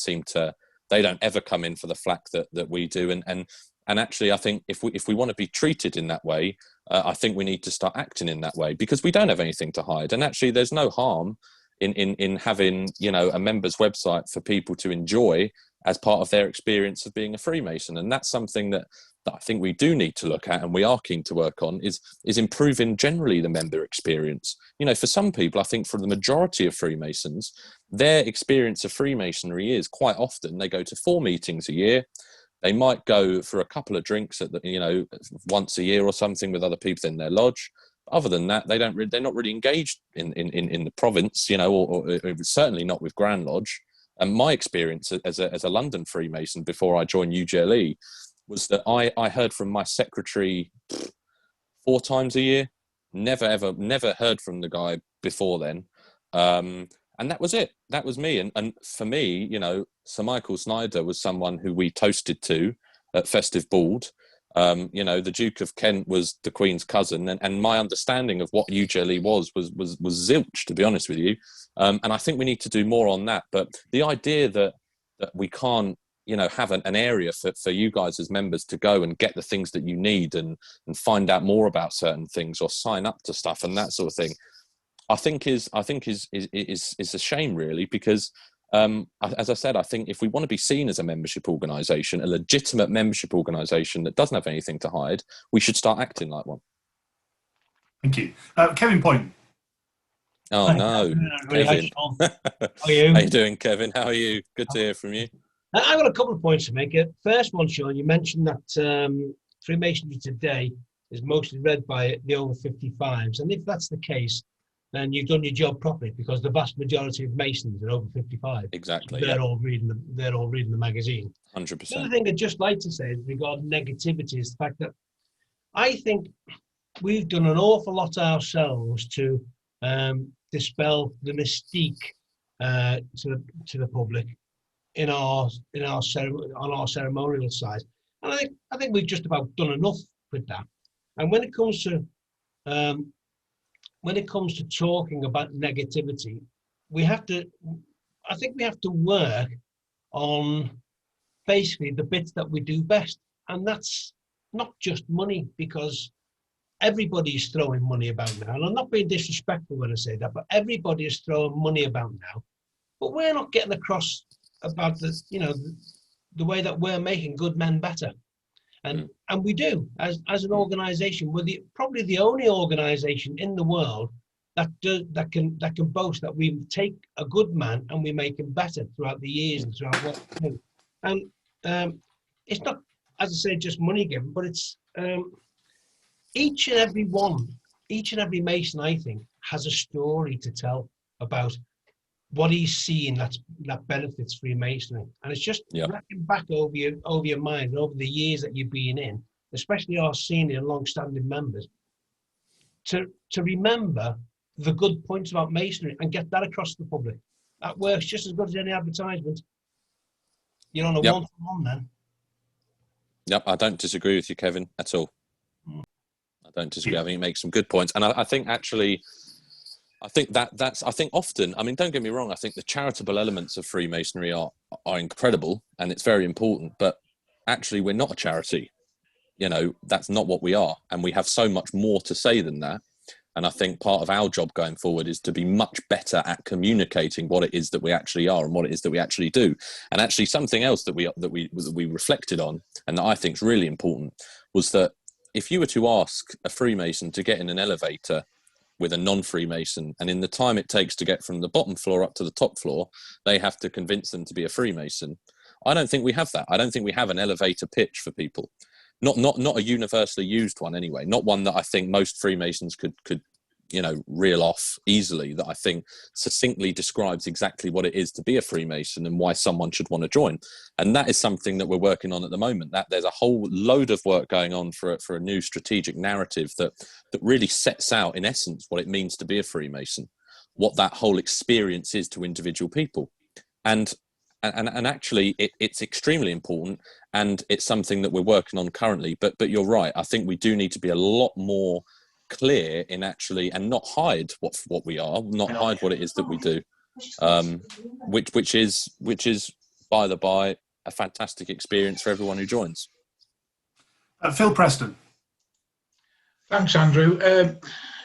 ever come in for the flack that we do. And actually, I think if we want to be treated in that way, I think we need to start acting in that way, because we don't have anything to hide. And actually, there's no harm in having a members website for people to enjoy as part of their experience of being a Freemason. And that's something that I think we do need to look at, and we are keen to work on, is improving generally the member experience. For some people, I think for the majority of Freemasons, their experience of Freemasonry is quite often they go to 4 meetings a year. They might go for a couple of drinks at once a year or something with other people in their lodge. Other than that, they're not really engaged in the province, or certainly not with Grand Lodge. And my experience as a London Freemason before I joined UGLE was that I heard from my secretary 4 times a year. Never heard from the guy before then. And that was it. That was me. And for me, Sir Michael Snyder was someone who we toasted to at Festive Bald. The Duke of Kent was the Queen's cousin, and my understanding of what UGLE was zilch, to be honest with you. And I think we need to do more on that. But the idea that we can't have an area for you guys as members to go and get the things that you need and find out more about certain things or sign up to stuff and that sort of thing, I think is a shame, really, because as I said, I think if we want to be seen as a membership organisation, a legitimate membership organisation that doesn't have anything to hide, we should start acting like one.
Thank you. Kevin Point.
Oh, no, Kevin.
How are you?
How you doing, Kevin? How are you? Good to hear from you.
I've got a couple of points to make. First one, Shaun, you mentioned that Freemasonry today is mostly read by the over 55s. And if that's the case, then you've done your job properly, because the vast majority of Masons are over 55.
Exactly.
So they're all reading the magazine.
100%.
The other thing I'd just like to say regarding negativity is the fact that I think we've done an awful lot ourselves to dispel the mystique to the public on our ceremonial side, and I think we've just about done enough with that. And when it comes to talking about negativity, I think we have to work on basically the bits that we do best, and that's not just money, because everybody's throwing money about now, and I'm not being disrespectful when I say that, but everybody is throwing money about now. But we're not getting across about the way that we're making good men better, and we do as an organisation. We're probably the only organisation in the world that can boast that we take a good man and we make him better throughout the years and throughout what we do. And it's not, as I say, just money given, but it's each and every Mason, I think, has a story to tell about what he's seeing that benefits Freemasonry. And it's just looking back over your mind, over the years that you've been in, especially our senior and long-standing members, to remember the good points about Masonry and get that across to the public. That works just as good as any advertisement. You're on a one-to-one then.
Yep, I don't disagree with you, Kevin, at all. I don't disagree. I think it makes some good points. And I think actually, I think often, I mean, don't get me wrong, I think the charitable elements of Freemasonry are incredible and it's very important, but actually we're not a charity. That's not what we are. And we have so much more to say than that. And I think part of our job going forward is to be much better at communicating what it is that we actually are and what it is that we actually do. And actually something else that we reflected on, and that I think is really important, was that if you were to ask a Freemason to get in an elevator with a non-Freemason, and in the time it takes to get from the bottom floor up to the top floor, they have to convince them to be a Freemason. I don't think we have that. I don't think we have an elevator pitch for people. Not a universally used one anyway. Not one that I think most Freemasons could reel off easily, that I think succinctly describes exactly what it is to be a Freemason and why someone should want to join. And that is something that we're working on at the moment. That there's a whole load of work going on for a new strategic narrative that really sets out, in essence, what it means to be a Freemason, what that whole experience is to individual people. And actually, it's extremely important, and it's something that we're working on currently. But you're right. I think we do need to be a lot more clear in actually, and not hide what we are, not hide what it is that we do, which is by the by a fantastic experience for everyone who joins.
Phil Preston.
Thanks, Andrew.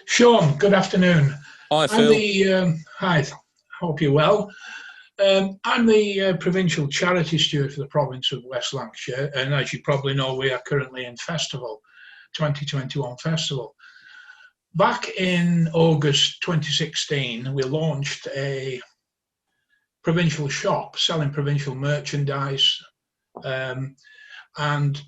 Shaun, good afternoon.
Hi, Phil.
Hi. Hope you're well. I'm the provincial charity steward for the province of West Lancashire, and as you probably know, we are currently in Festival, 2021 Festival. Back in August 2016, we launched a provincial shop selling provincial merchandise, and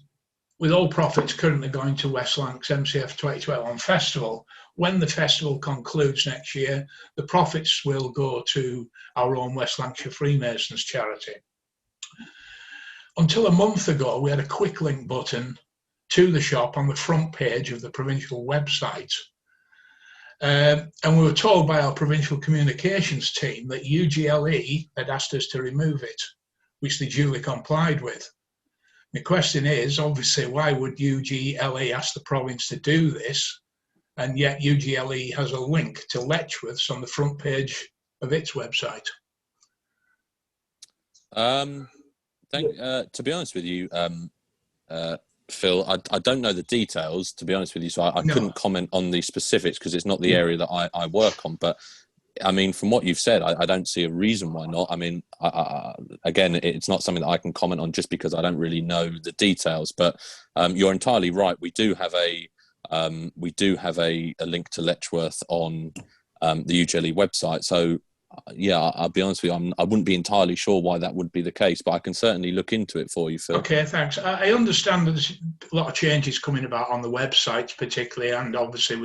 with all profits currently going to West Lancs MCF 2021 Festival. When the festival concludes next year, the profits will go to our own West Lancashire Freemasons charity. Until a month ago, we had a quick link button to the shop on the front page of the provincial website. And we were told by our provincial communications team that UGLE had asked us to remove it, which they duly complied with. The question is, obviously, why would UGLE ask the province to do this? And yet UGLE has a link to Letchworth's on the front page of its website.
To be honest with you, Phil, I don't know the details, to be honest with you, so I couldn't comment on the specifics because it's not the area that I work on. But I mean, from what you've said, I don't see a reason why not. I mean, again, it's not something that I can comment on just because I don't really know the details. But you're entirely right. We do have a link to Letchworth on the UGLE website. So yeah, I'll be honest with you, I wouldn't be entirely sure why that would be the case, but I can certainly look into it for you, Phil.
Okay, thanks. I understand that there's a lot of changes coming about on the websites, particularly, and obviously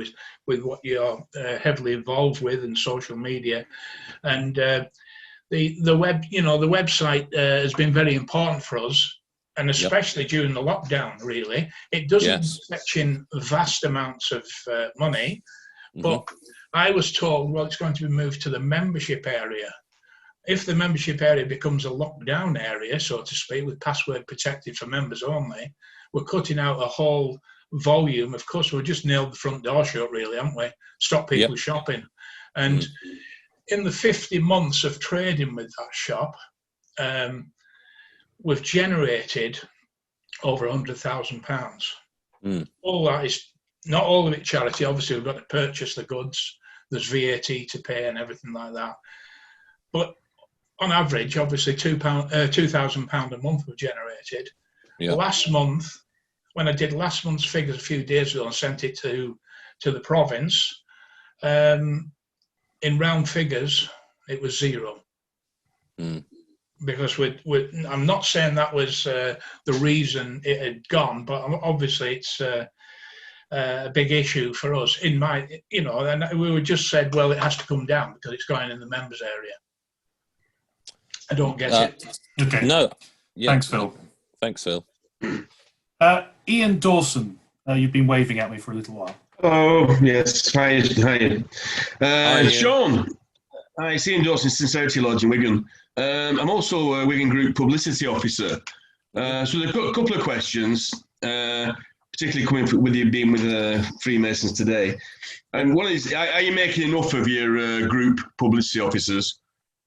with what you're heavily involved with and social media, and the web, the website has been very important for us, and especially during the lockdown. Really, it doesn't fetch in vast amounts of money, but I was told, well, it's going to be moved to the membership area. If the membership area becomes a lockdown area, so to speak, with password protected for members only, we're cutting out a whole volume. Of course, we've just nailed the front door shut, really, haven't we? Stop people shopping. And in the 50 months of trading with that shop, we've generated over £100,000. All that is, not all of it charity. Obviously, we've got to purchase the goods. There's VAT to pay and everything like that. But on average, obviously, £2,000 a month were generated. Last month, when I did last month's figures a few days ago and sent it to the province, in round figures, it was zero. Because I'm not saying that was the reason it had gone, but obviously it's a big issue for us. And we were just said, well, it has to come down because it's going in the members area. I don't get it.
Okay.
No. Yeah.
Thanks, Phil.
Thanks, Phil.
Ian Dawson, you've been waving at me for a little while.
Oh, yes. Hi.
Hi,
Shaun. Hi, it's Ian Dawson, Sincerity Lodge in Wigan. I'm also a Wigan Group publicity officer. So there are a couple of questions, particularly coming with you being with Freemasons today. And one is, are you making enough of your group publicity officers?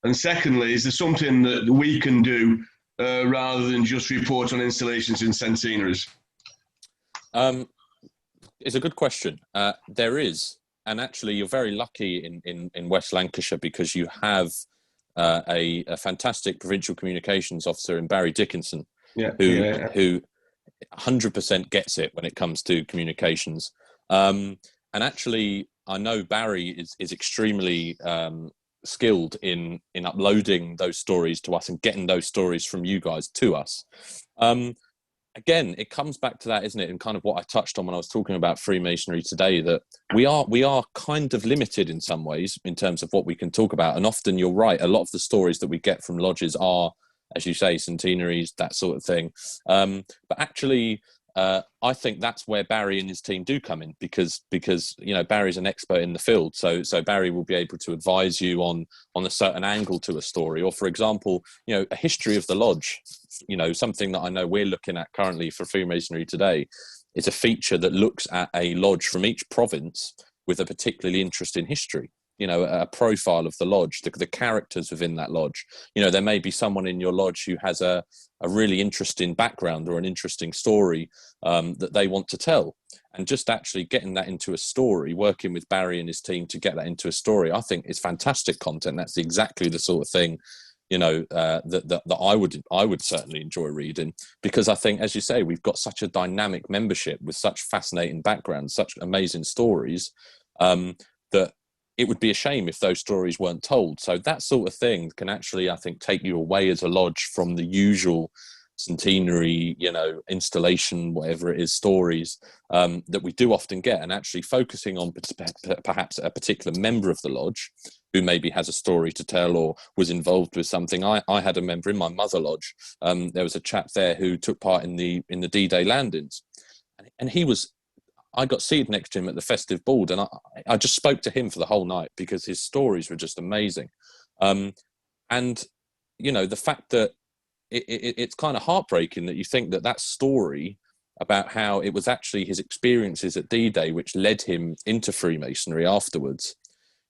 And secondly, is there something that we can do rather than just report on installations in centenaries?
It's a good question. There is, and actually you're very lucky in West Lancashire because you have a fantastic provincial communications officer in Barry Dickinson, who 100% gets it when it comes to communications. And actually, I know Barry is extremely skilled in uploading those stories to us and getting those stories from you guys to us. Again, it comes back to that, isn't it? And kind of what I touched on when I was talking about Freemasonry today, that we are kind of limited in some ways in terms of what we can talk about. And often you're right, a lot of the stories that we get from lodges are, as you say, centenaries, that sort of thing. But actually, I think that's where Barry and his team do come in because Barry's an expert in the field. So Barry will be able to advise you on a certain angle to a story, or for example, a history of the lodge. Something that I know we're looking at currently for Freemasonry today is a feature that looks at a lodge from each province with a particularly interesting history. A profile of the lodge, the characters within that lodge. There may be someone in your lodge who has a really interesting background or an interesting story that they want to tell. And just actually getting that into a story, working with Barry and his team to get that into a story, I think is fantastic content. That's exactly the sort of thing, that I would certainly enjoy reading, because I think, as you say, we've got such a dynamic membership with such fascinating backgrounds, such amazing stories, that it would be a shame if those stories weren't told. So that sort of thing can actually, I think, take you away as a lodge from the usual centenary, installation, whatever it is, stories that we do often get, and actually focusing on perhaps a particular member of the lodge who maybe has a story to tell or was involved with something. I had a member in my mother lodge. There was a chap there who took part in the D-Day landings, and I got seated next to him at the festive board, and I just spoke to him for the whole night because his stories were just amazing. And, the fact that it's kind of heartbreaking that you think that story about how it was actually his experiences at D-Day which led him into Freemasonry afterwards,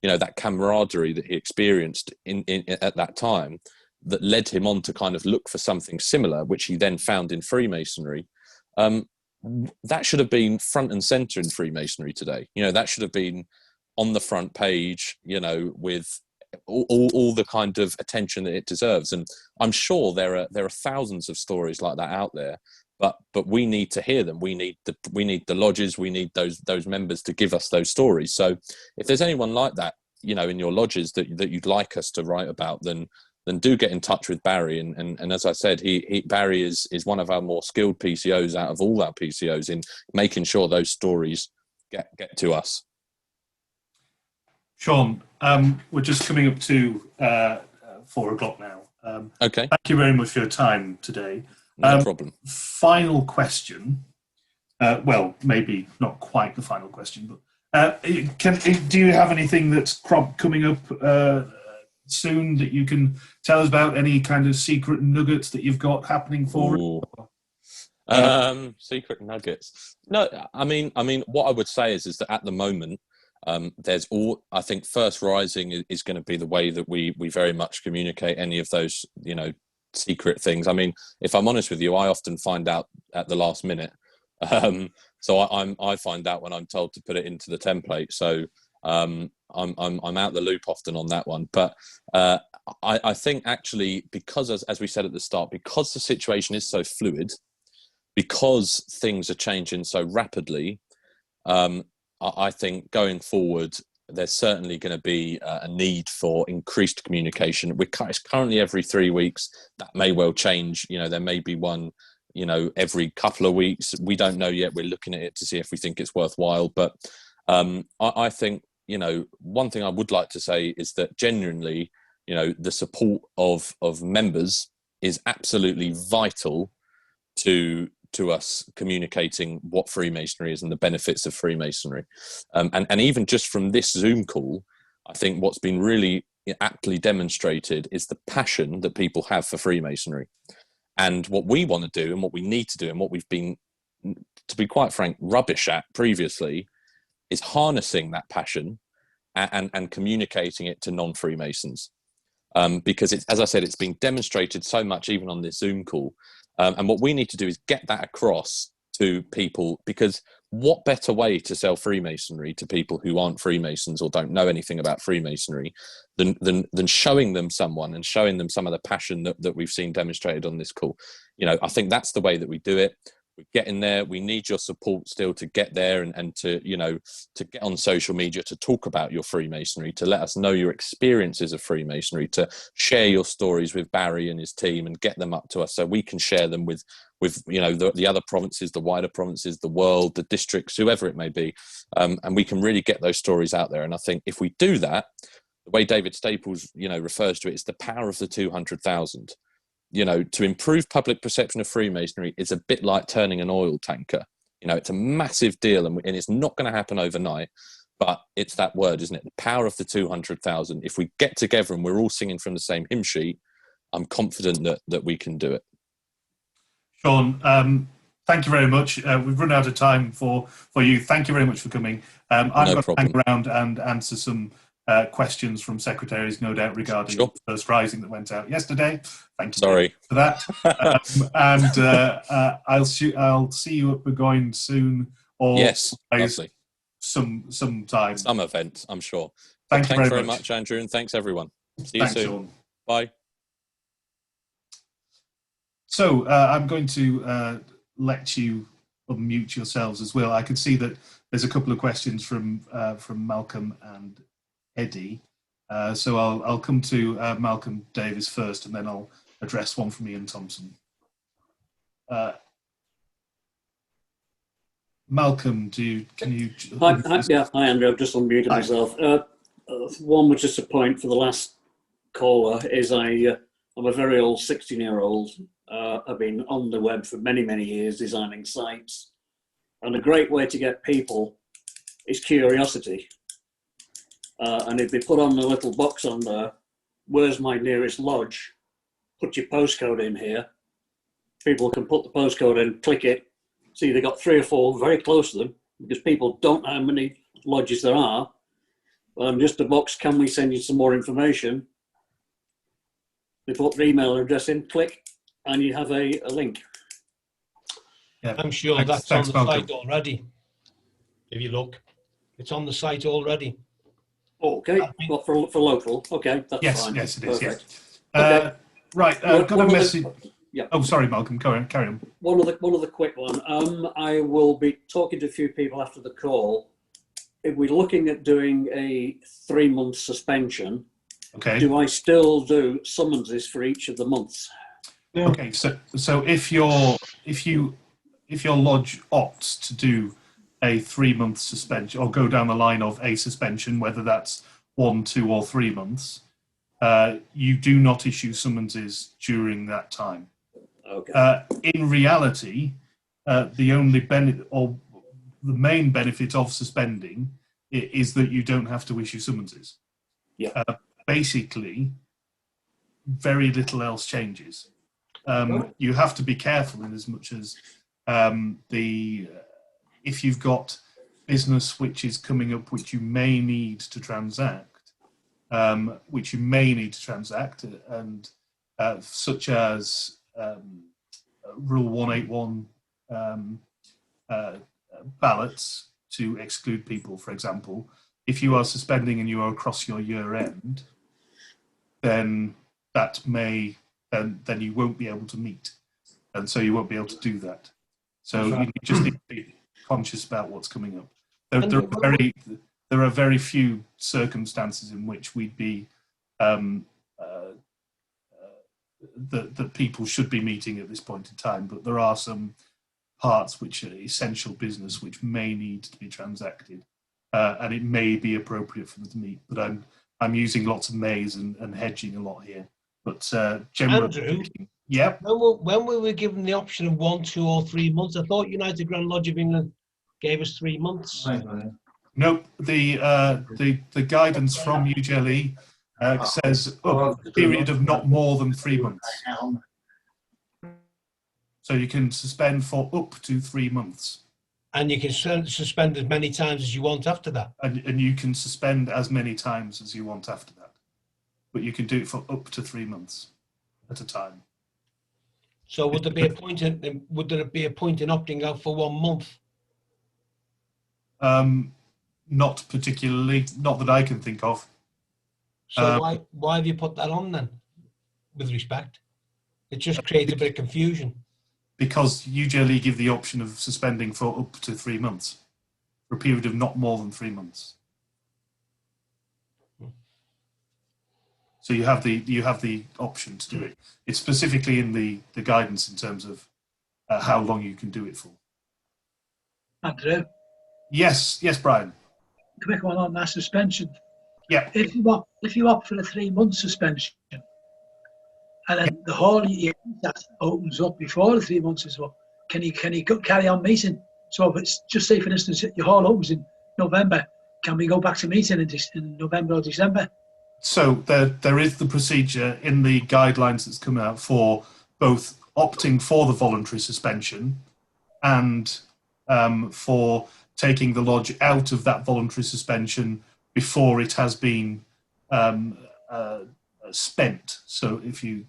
that camaraderie that he experienced in at that time, that led him on to kind of look for something similar, which he then found in Freemasonry. That should have been front and center in Freemasonry today. That should have been on the front page, with all the kind of attention that it deserves. And I'm sure there are thousands of stories like that out there, but we need to hear them. We need the lodges, we need those members to give us those stories. So if there's anyone like that, in your lodges that you'd like us to write about, then do get in touch with Barry. And as I said, Barry is one of our more skilled PCOs out of all our PCOs in making sure those stories get to us.
Shaun, we're just coming up to 4 o'clock now.
Okay.
Thank you very much for your time today.
No problem.
Final question. Well, maybe not quite the final question, but do you have anything that's coming up soon that you can tell us about? Any kind of secret nuggets that you've got happening for us?
Secret nuggets. No, I mean, what I would say is that at the moment, I think First Rising is going to be the way that we very much communicate any of those, secret things. I mean, if I'm honest with you, I often find out at the last minute. So I find out when I'm told to put it into the template. So I'm out the loop often on that one. But I think actually, because as we said at the start, because the situation is so fluid, because things are changing so rapidly, I think going forward, there's certainly going to be a need for increased communication. It's currently every 3 weeks. That may well change. There may be one, every couple of weeks. We don't know yet. We're looking at it to see if we think it's worthwhile. But I think, one thing I would like to say is that genuinely, the support of members is absolutely vital to us communicating what Freemasonry is and the benefits of Freemasonry. And even just from this Zoom call, I think what's been really aptly demonstrated is the passion that people have for Freemasonry. And what we want to do and what we need to do and what we've been, to be quite frank, rubbish at previously is harnessing that passion and communicating it to non-Freemasons. Because as I said, it's been demonstrated so much even on this Zoom call. And what we need to do is get that across to people, because what better way to sell Freemasonry to people who aren't Freemasons or don't know anything about Freemasonry than showing them someone and showing them some of the passion that we've seen demonstrated on this call. I think that's the way that we do it. We're getting there. We need your support still to get there and to get on social media, to talk about your Freemasonry, to let us know your experiences of Freemasonry, to share your stories with Barry and his team and get them up to us so we can share them with the other provinces, the wider provinces, the world, the districts, whoever it may be. And we can really get those stories out there. And I think if we do that, the way David Staples, refers to it, is the power of the 200,000. To improve public perception of Freemasonry is a bit like turning an oil tanker. It's a massive deal and it's not going to happen overnight, but it's that word, isn't it? The power of the 200,000. If we get together and we're all singing from the same hymn sheet, I'm confident that we can do it.
Shaun, thank you very much. We've run out of time for you. Thank you very much for coming. I'm going to hang around and answer some questions from secretaries, no doubt, regarding the First Rising that went out yesterday. Thank you for that. I'll see you at Burgoyne soon, or
yes, lovely.
Sometime.
Some event, I'm sure.
Thanks
very much, Andrew, and thanks everyone. See you soon.
Shaun.
Bye.
So I'm going to let you unmute yourselves as well. I can see that there's a couple of questions from Malcolm and Eddie. So I'll come to Malcolm Davis first, and then I'll address one from Ian Thompson. Malcolm, can you?
Hi, Andrew. I've just unmuted myself. One was just a point for the last caller. Is I'm a very old 16-year-old. I've been on the web for many, many years designing sites, and a great way to get people is curiosity. And if they put on a little box on there, where's my nearest lodge? Put your postcode in here. People can put the postcode in, click it, see they've got 3 or 4 very close to them, because people don't know how many lodges there are. Just a box, can we send you some more information? They put their email address in, click, and you have a link.
Yeah.
I'm sure
Thanks,
that's on the
Malcolm.
site already. If you look, it's on the site already.
Okay, well, for local, okay, that's
Yes,
fine.
yes, it is.
Perfect.
Yeah.
Okay.
Right, I've got a message.
Yeah.
Oh, sorry, Malcolm. Carry on.
One other quick one. I will be talking to a few people after the call. If we're looking at doing a 3-month suspension,
Okay.
do I still do summonses for each of the months?
Yeah.
Okay. So if your lodge opts to do a 3-month suspension or go down the line of a suspension, whether that's 1, 2, or 3 months, you do not issue summonses during that time.
Okay.
In reality, the only benefit or the main benefit of suspending is that you don't have to issue summonses.
Yeah.
Basically, very little else changes. You have to be careful in as much as if you've got business which is coming up which you may need to transact, and such as Rule 181 ballots to exclude people, for example. If you are suspending and you are across your year end, then then you won't be able to meet, and so you won't be able to do that. So you just need to be conscious about what's coming up. There are very few circumstances in which we'd be that people should be meeting at this point in time, but there are some parts which are essential business which may need to be transacted, and it may be appropriate for them to meet. But I'm using lots of mays and hedging a lot here. But generally,
Andrew,
yeah.
When we were given the option of 1, 2, or 3 months, I thought United Grand Lodge of England gave us 3 months.
Nope. The guidance from UGLE says a period of not more than 3 months. So you can suspend for up to 3 months.
And you can suspend as many times as you want after that.
And you can suspend as many times as you want after that. But you can do it for up to 3 months at a time.
So would there be a point in opting out for 1 month?
Not particularly, not that I can think of.
So why have you put that on then? With respect, it just creates a bit of confusion.
Because UGLE give the option of suspending for up to 3 months, for a period of not more than 3 months. So you have the option to do it. It's specifically in the guidance in terms of how long you can do it for.
Andrew?
Yes, Brian.
Quick one on that suspension.
Yeah.
If you opt for a 3-month suspension, and then the whole year that opens up before the 3 months is up, can you carry on meeting? So if it's just say, for instance, your hall opens in November, can we go back to meeting in November or December?
So there is the procedure in the guidelines that's come out for both opting for the voluntary suspension and for taking the lodge out of that voluntary suspension before it has been spent. So if you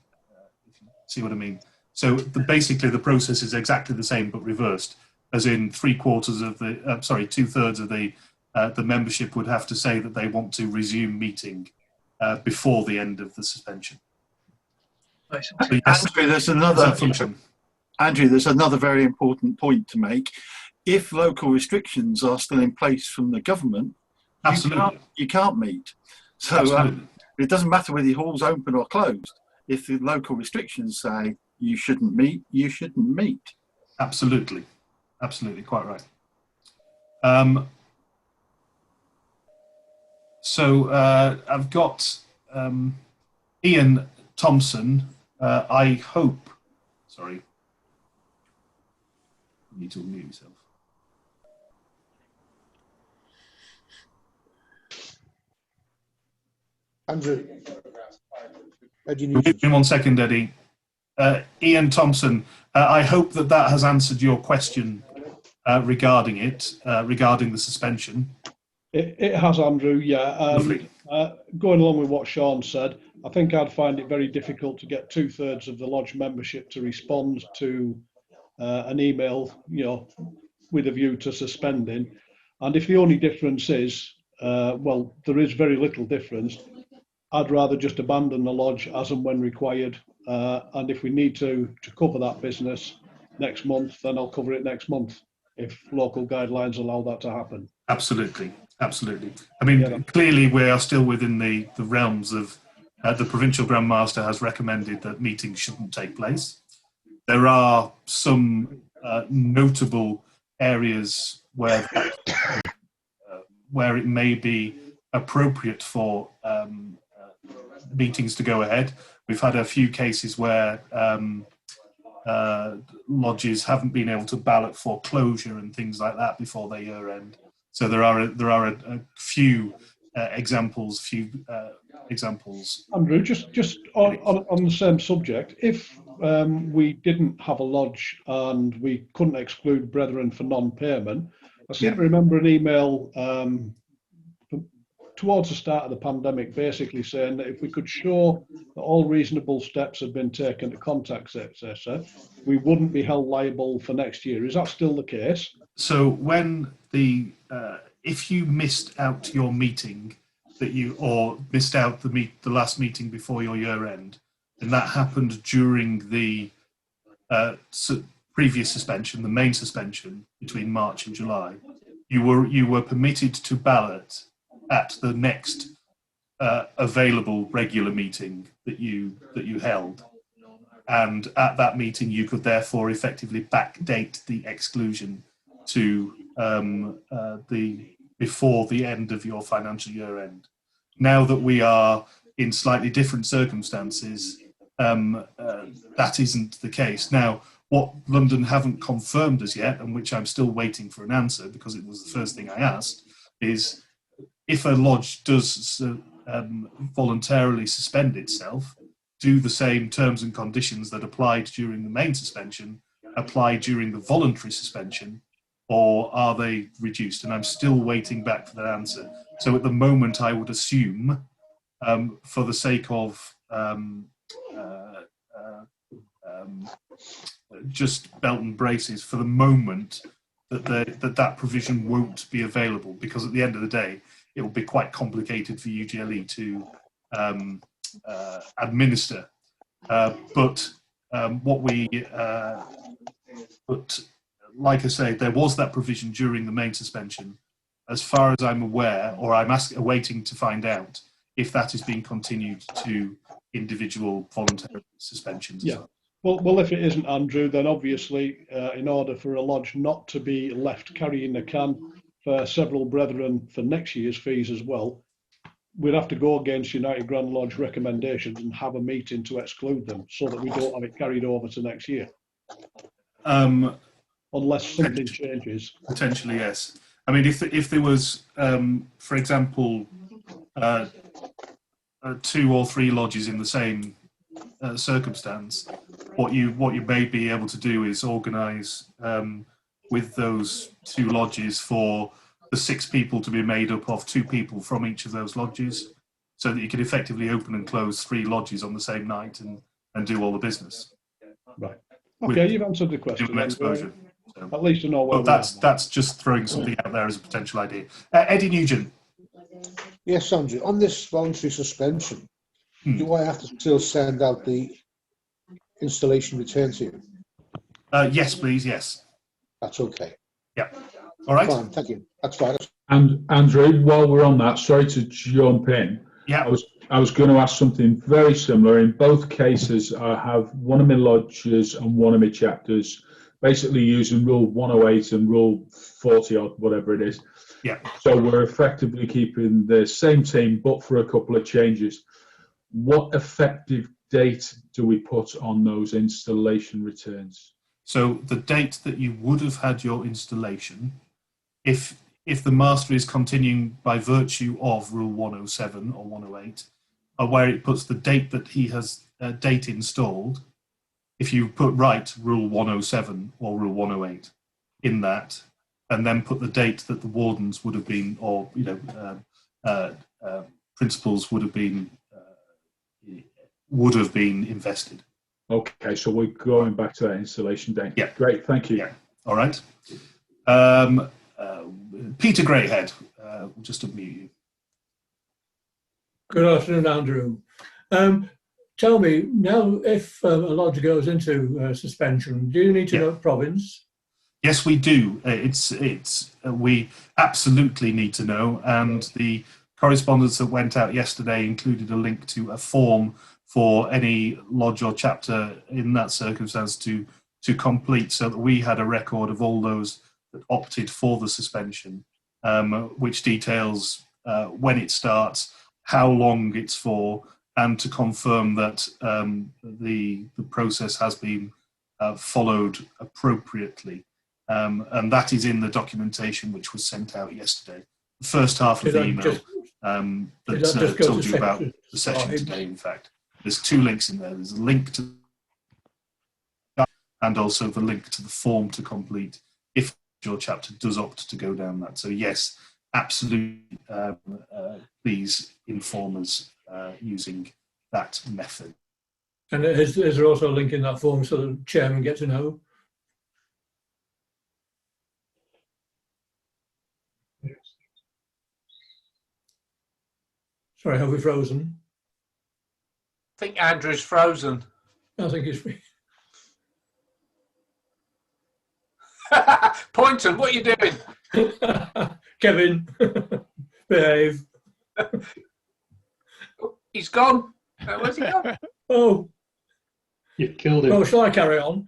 see what I mean. So basically the process is exactly the same but reversed, as in 2/3 of the membership would have to say that they want to resume meeting before the end of the suspension.
Right.
So yes,
Andrew, there's another very important point to make. If local restrictions are still in place from the government, you can't meet. So it doesn't matter whether your hall's open or closed. If the local restrictions say you shouldn't meet, you shouldn't meet.
Absolutely, quite right. So I've got Ian Thompson. I hope. Sorry, you need to unmute yourself.
Andrew.
Give me 1 second, Eddie. Ian Thompson, I hope that has answered your question regarding the suspension.
It has, Andrew, yeah. And going along with what Shaun said, I think I'd find it very difficult to get 2/3 of the lodge membership to respond to an email, with a view to suspending. And if the only difference is, well, there is very little difference, I'd rather just abandon the lodge as and when required. And if we need to cover that business next month, then I'll cover it next month if local guidelines allow that to happen.
Absolutely. I mean, clearly we are still within the realms of the Provincial Grand Master has recommended that meetings shouldn't take place. There are some notable areas where it may be appropriate for meetings to go ahead. We've had a few cases where lodges haven't been able to ballot for closure and things like that before their year end. So there are a few examples.
Andrew, just on the same subject, if we didn't have a lodge and we couldn't exclude brethren for non-payment, I seem to remember an email towards the start of the pandemic basically saying that if we could show that all reasonable steps had been taken to contact etc., we wouldn't be held liable for next year. Is that still the case?
So when if you missed out your meeting or missed out the last meeting before your year end, and that happened during the previous suspension, the main suspension between March and July, you were permitted to ballot at the next available regular meeting that you held, and at that meeting you could therefore effectively backdate the exclusion to before the end of your financial year end. Now that we are in slightly different circumstances, that isn't the case. Now, what London haven't confirmed as yet, and which I'm still waiting for an answer because it was the first thing I asked, is if a lodge does voluntarily suspend itself, do the same terms and conditions that applied during the main suspension apply during the voluntary suspension, or are they reduced? And I'm still waiting back for that answer. So at the moment, I would assume, for the sake of just belt and braces, for the moment, that provision won't be available, because at the end of the day, it will be quite complicated for UGLE to administer. But like I say, there was that provision during the main suspension. As far as I'm aware, or I'm waiting to find out if that is being continued to individual voluntary suspensions.
Yeah. Well, if it isn't, Andrew, then obviously, in order for a lodge not to be left carrying the can for several brethren for next year's fees as well, we'd have to go against United Grand Lodge recommendations and have a meeting to exclude them so that we don't have it carried over to next year. Unless something changes.
Potentially, yes. I mean, if there was, for example, 2 or 3 lodges in the same circumstance, what you may be able to do is organise with those 2 lodges for the 6 people to be made up of 2 people from each of those lodges, so that you can effectively open and close 3 lodges on the same night and do all the business.
Right. Okay, you've answered the question.
Exposure.
So, at least to know where
that's just throwing something out there as a potential idea. Eddie Nugent.
Yes, Andrew. On this voluntary suspension, do I have to still send out the installation return to you?
Yes, please. Yes.
That's okay.
Yeah. All right.
Fine. Thank you. That's fine.
And Andrew, while we're on that, sorry to jump in.
Yeah.
I was going to ask something very similar. In both cases, I have one of my lodges and one of my chapters basically using Rule 108 and Rule 40 or whatever it is.
Yeah.
So we're effectively keeping the same team, but for a couple of changes. What effective date do we put on those installation returns?
So the date that you would have had your installation, if the master is continuing by virtue of Rule 107 or 108, or where it puts the date that he has date installed, if you put Rule 107 or Rule 108 in that, and then put the date that the wardens would have been, or principals would have been would have been invested.
Okay, so we're going back to that installation date.
Yeah.
Great, thank you.
Yeah. All right. Peter Greyhead, we'll just unmute you.
Good afternoon, Andrew. Tell me, now if a lodge goes into suspension, do you need to know province?
Yes, we do. We absolutely need to know, and the correspondence that went out yesterday included a link to a form for any lodge or chapter in that circumstance to complete, so that we had a record of all those that opted for the suspension, which details when it starts, how long it's for, and to confirm that the process has been followed appropriately. And that is in the documentation which was sent out yesterday. The first half of the email that told you about the session today, in fact. There's two links in there. There's a link to and also the link to the form to complete if your chapter does opt to go down that. So yes, absolutely, please inform us using that method.
And is there also a link in that form so the chairman gets to know? Sorry, have we frozen?
I think Andrew's frozen.
I think he's...
Poynton, what are you doing?
Kevin, behave.
He's gone. Where's he gone?
Oh,
you've killed him.
Oh, shall I carry on?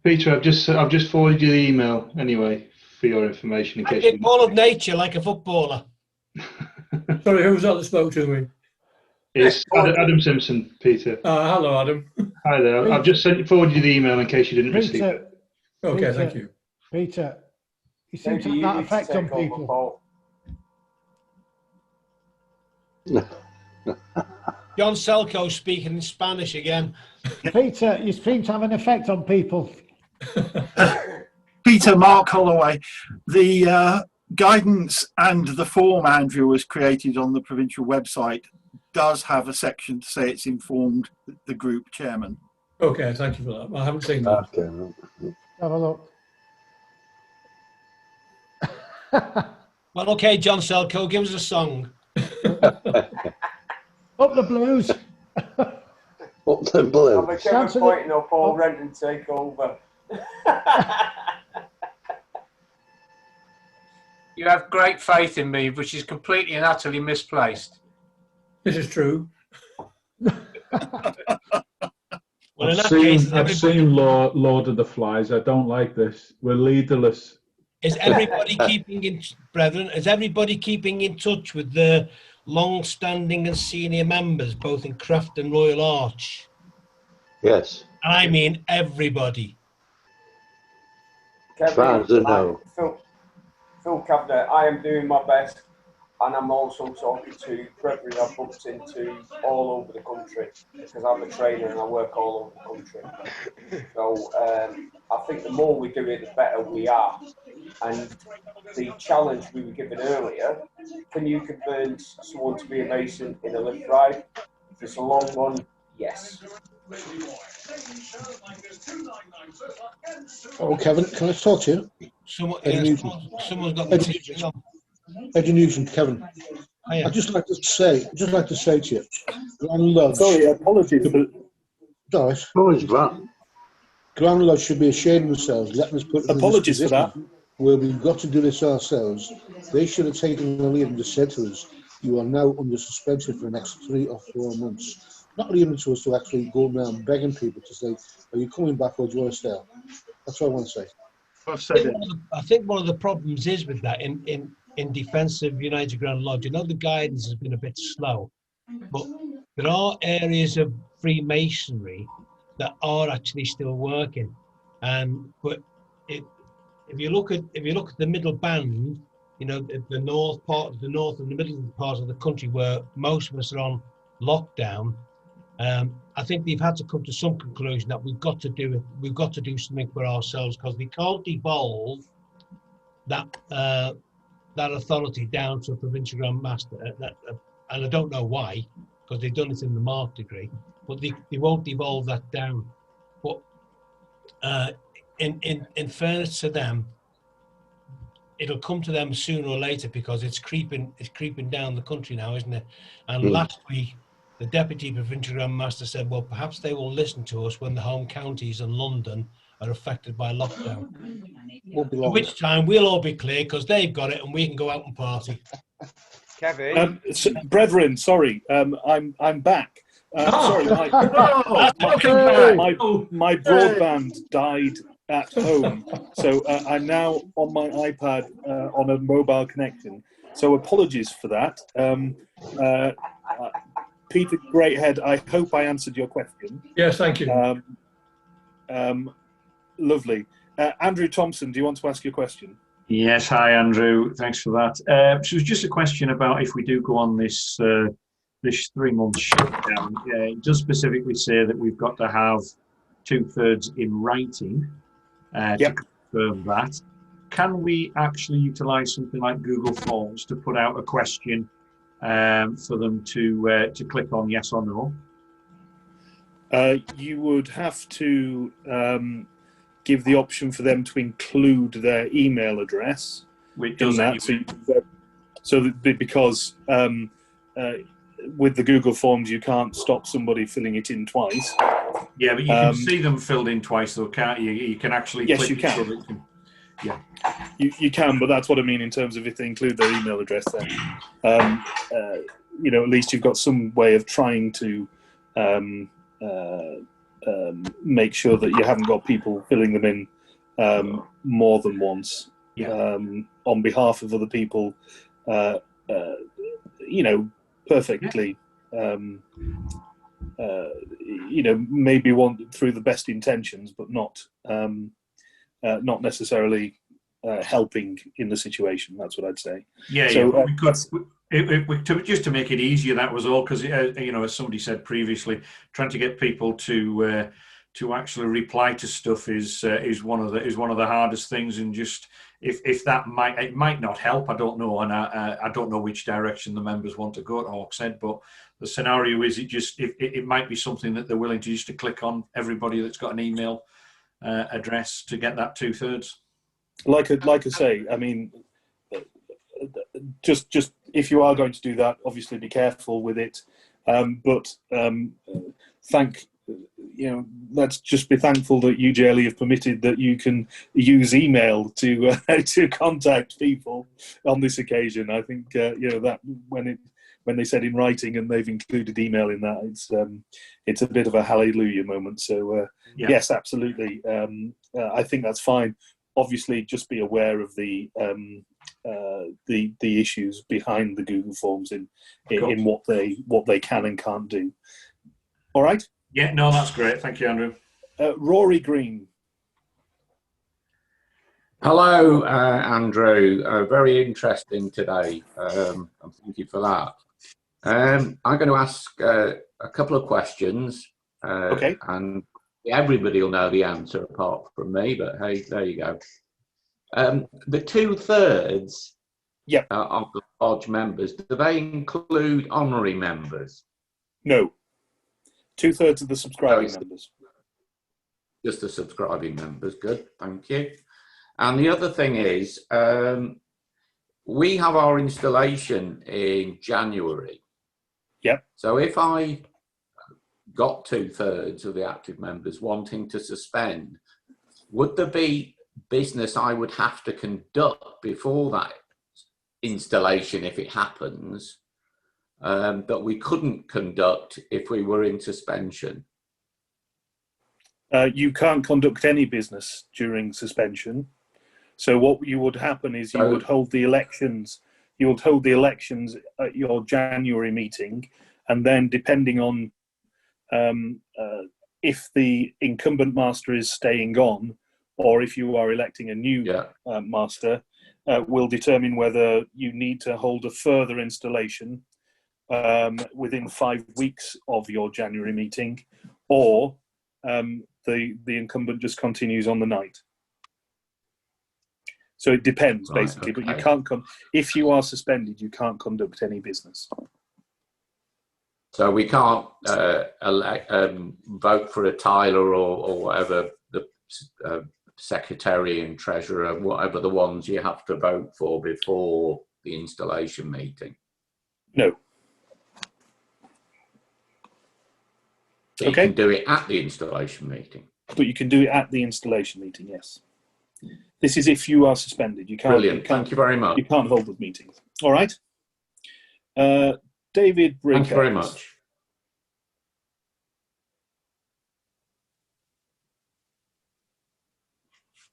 Peter, I've just forwarded you the email anyway for your information. In case
a ball of nature like a footballer.
Sorry, who was that spoke to me?
It's Adam Simpson, Peter.
Hello, Adam.
Hi there. I've just forwarded you the email in case you didn't receive it.
Okay,
Peter,
thank you.
Peter, you seem to have that effect on people.
John Selko speaking in Spanish again.
Peter, you seem to have an effect on people.
Peter, Mark Holloway, the guidance and the form Andrew has created on the provincial website does have a section to say it's informed the group chairman.
Okay, thank you for that. I haven't seen that.
Okay. Have a look.
Well, okay, John Selko, give us a song.
Up the blues.
Up the blues.
I'm a Kevin Poynton or Paul Renton take over.
You have great faith in me, which is completely and utterly misplaced.
This is true.
Well,
I've seen Lord of the Flies. I don't like this. We're leaderless.
Is everybody brethren, is everybody keeping in touch with the long-standing and senior members, both in Craft and Royal Arch?
Yes.
I mean everybody.
Kevin,
no.
Phil Kavanagh, I am doing my best, and I'm also talking to brethren I've booked into all over the country, because I'm a trainer and I work all over the country. So I think the more we do it, the better we are. And the challenge we were given earlier, can you convince someone to be a mason in a lift ride? If it's a long one, yes.
Oh, Kevin, can I talk to you?
Someone's got
Eddie
the
Nugent. Eddie Nugent, Kevin.
Hiya.
I'd just like to say to you, Grand Lodge.
Sorry, apologies for.
Doris. Grand Lodge should be ashamed of themselves, letting us put.
Apologies for that.
Where we've got to do this ourselves. They should have taken the lead and just said to us, "You are now under suspension for the next 3 or 4 months." Not leaving it to us to actually go around begging people to say, "Are you coming back or do you want to stay out?" That's what I want to say.
I think one of the problems is with that in defence of United Grand Lodge. The guidance has been a bit slow, but there are areas of Freemasonry that are actually still working. But if you look at the middle band, the north and the middle part of the country where most of us are on lockdown, I think they've had to come to some conclusion that we've got to do it. We've got to do something for ourselves, because we can't devolve that authority down to a provincial Grand Master. And I don't know why, because they've done it in the Mark degree. but they won't evolve that down. But in fairness to them, it'll come to them sooner or later because it's creeping down the country now, isn't it? And last week, the Deputy Provincial Grand Master said, well, perhaps they will listen to us when the home counties and London are affected by lockdown.
Won't be
At
long.
which time we'll all be clear because they've got it and we can go out and party.
Kevin, brethren, sorry, I'm back. Sorry, my broadband died at home, so I'm now on my iPad on a mobile connection. So apologies for that. Peter Greathead, I hope I answered your question.
Yes, thank you.
Lovely. Andrew Thompson, do you want to ask your question?
Yes, hi Andrew, thanks for that. So it's just a question about if we do go on this 3-month shutdown. It does specifically say that we've got to have 2/3 in writing to confirm that. Can we actually utilise something like Google Forms to put out a question for them to click on yes or no?
You would have to give the option for them to include their email address in that. Because with the Google Forms, you can't stop somebody filling it in twice.
Yeah, but you can see them filled in twice, though, can't you? You can actually click
you can.
So that yeah.
You can, but that's what I mean in terms of if they include their email address then. At least you've got some way of trying to make sure that you haven't got people filling them in more than once on behalf of other people, perfectly, maybe through the best intentions, but not necessarily helping in the situation. That's what I'd say.
Yeah, so, we could, just to make it easier, that was all, because, as somebody said previously, trying to get people to actually reply to stuff is one of the hardest things, and just if that might not help, I don't know, and I don't know which direction the members want to go at Hawkshead, but the scenario is it might be something that they're willing to just to click on everybody that's got an email address to get that 2/3.
Like I say, I mean, just if you are going to do that, obviously be careful with it. But let's just be thankful that UGLE have permitted that you can use email to contact people on this occasion. I think that when they said in writing and they've included email in that, it's a bit of a hallelujah moment. So yes, absolutely. I think that's fine. Obviously, just be aware of the issues behind the Google Forms in what they can and can't do. All right.
Yeah, no, that's great. Thank you, Andrew.
Rory Green.
Hello, Andrew. Very interesting today. Thank you for that. I'm going to ask a couple of questions.
Okay.
And everybody will know the answer apart from me, but hey, there you go. The 2/3 of the lodge members, do they include honorary members?
No. 2/3 of the subscribing members.
Just the subscribing members. Good, thank you. And the other thing is, we have our installation in January.
Yep.
So if I got 2/3 of the active members wanting to suspend, would there be business I would have to conduct before that installation if it happens that we couldn't conduct if we were in suspension?
You can't conduct any business during suspension. So what you would happen is you would hold the elections. You would hold the elections at your January meeting, and then depending on if the incumbent master is staying on, or if you are electing a new master, will determine whether you need to hold a further installation within 5 weeks of your January meeting, or the incumbent just continues on the night. So it depends, basically, but you can't if you are suspended, you can't conduct any business.
So we can't vote for a Tyler or whatever, the secretary and treasurer, whatever the ones you have to vote for before the installation meeting.
No.
So you can do it at the installation meeting.
But you can do it at the installation meeting, yes. This is if you are suspended. You can't.
Brilliant. Thank you very much.
You can't hold the meetings. All right. David Brickhouse.
Thank you very much.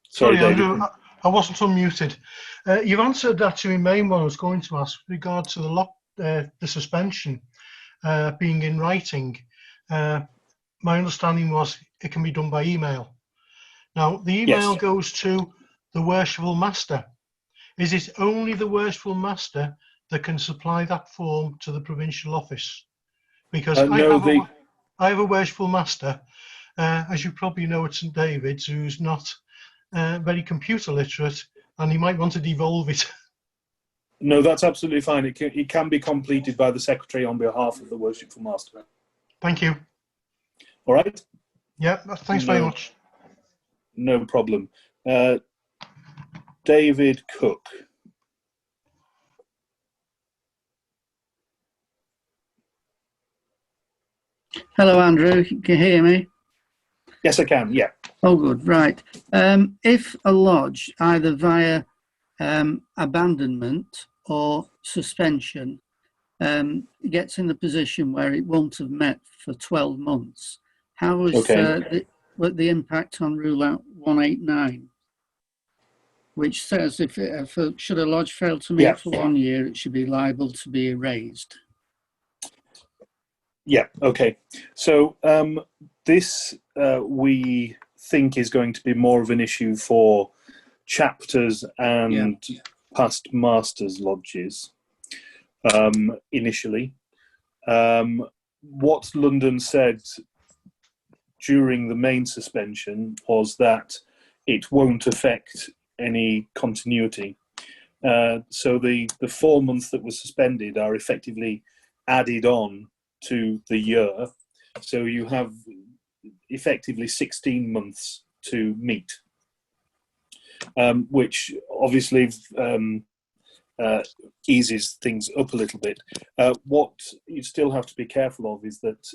Sorry,
David.
Andrew, I wasn't unmuted. You've answered actually the main one I was going to ask with regard to the suspension being in writing. My understanding was it can be done by email. Now, the email goes to the worshipful master. Is it only the worshipful master that can supply that form to the provincial office? Because I have a worshipful master, as you probably know at St David's, who's not very computer literate, and he might want to devolve it.
No, that's absolutely fine. It can be completed by the secretary on behalf of the worshipful master.
Thank you.
All right.
Yeah, thanks very much.
No problem. David Cook.
Hello, Andrew. Can you hear me?
Yes, I can. Yeah.
Oh, good. Right. If a lodge, either via abandonment or suspension, gets in the position where it won't have met for 12 months, how is the impact on Rule 189? Which says if should a lodge fail to meet for 1 year, it should be liable to be erased.
Yeah, okay. So this we think is going to be more of an issue for chapters and past masters lodges initially. What London said during the main suspension was that it won't affect any continuity. So the 4 months that were suspended are effectively added on to the year. So you have effectively 16 months to meet, which obviously eases things up a little bit. What you still have to be careful of is that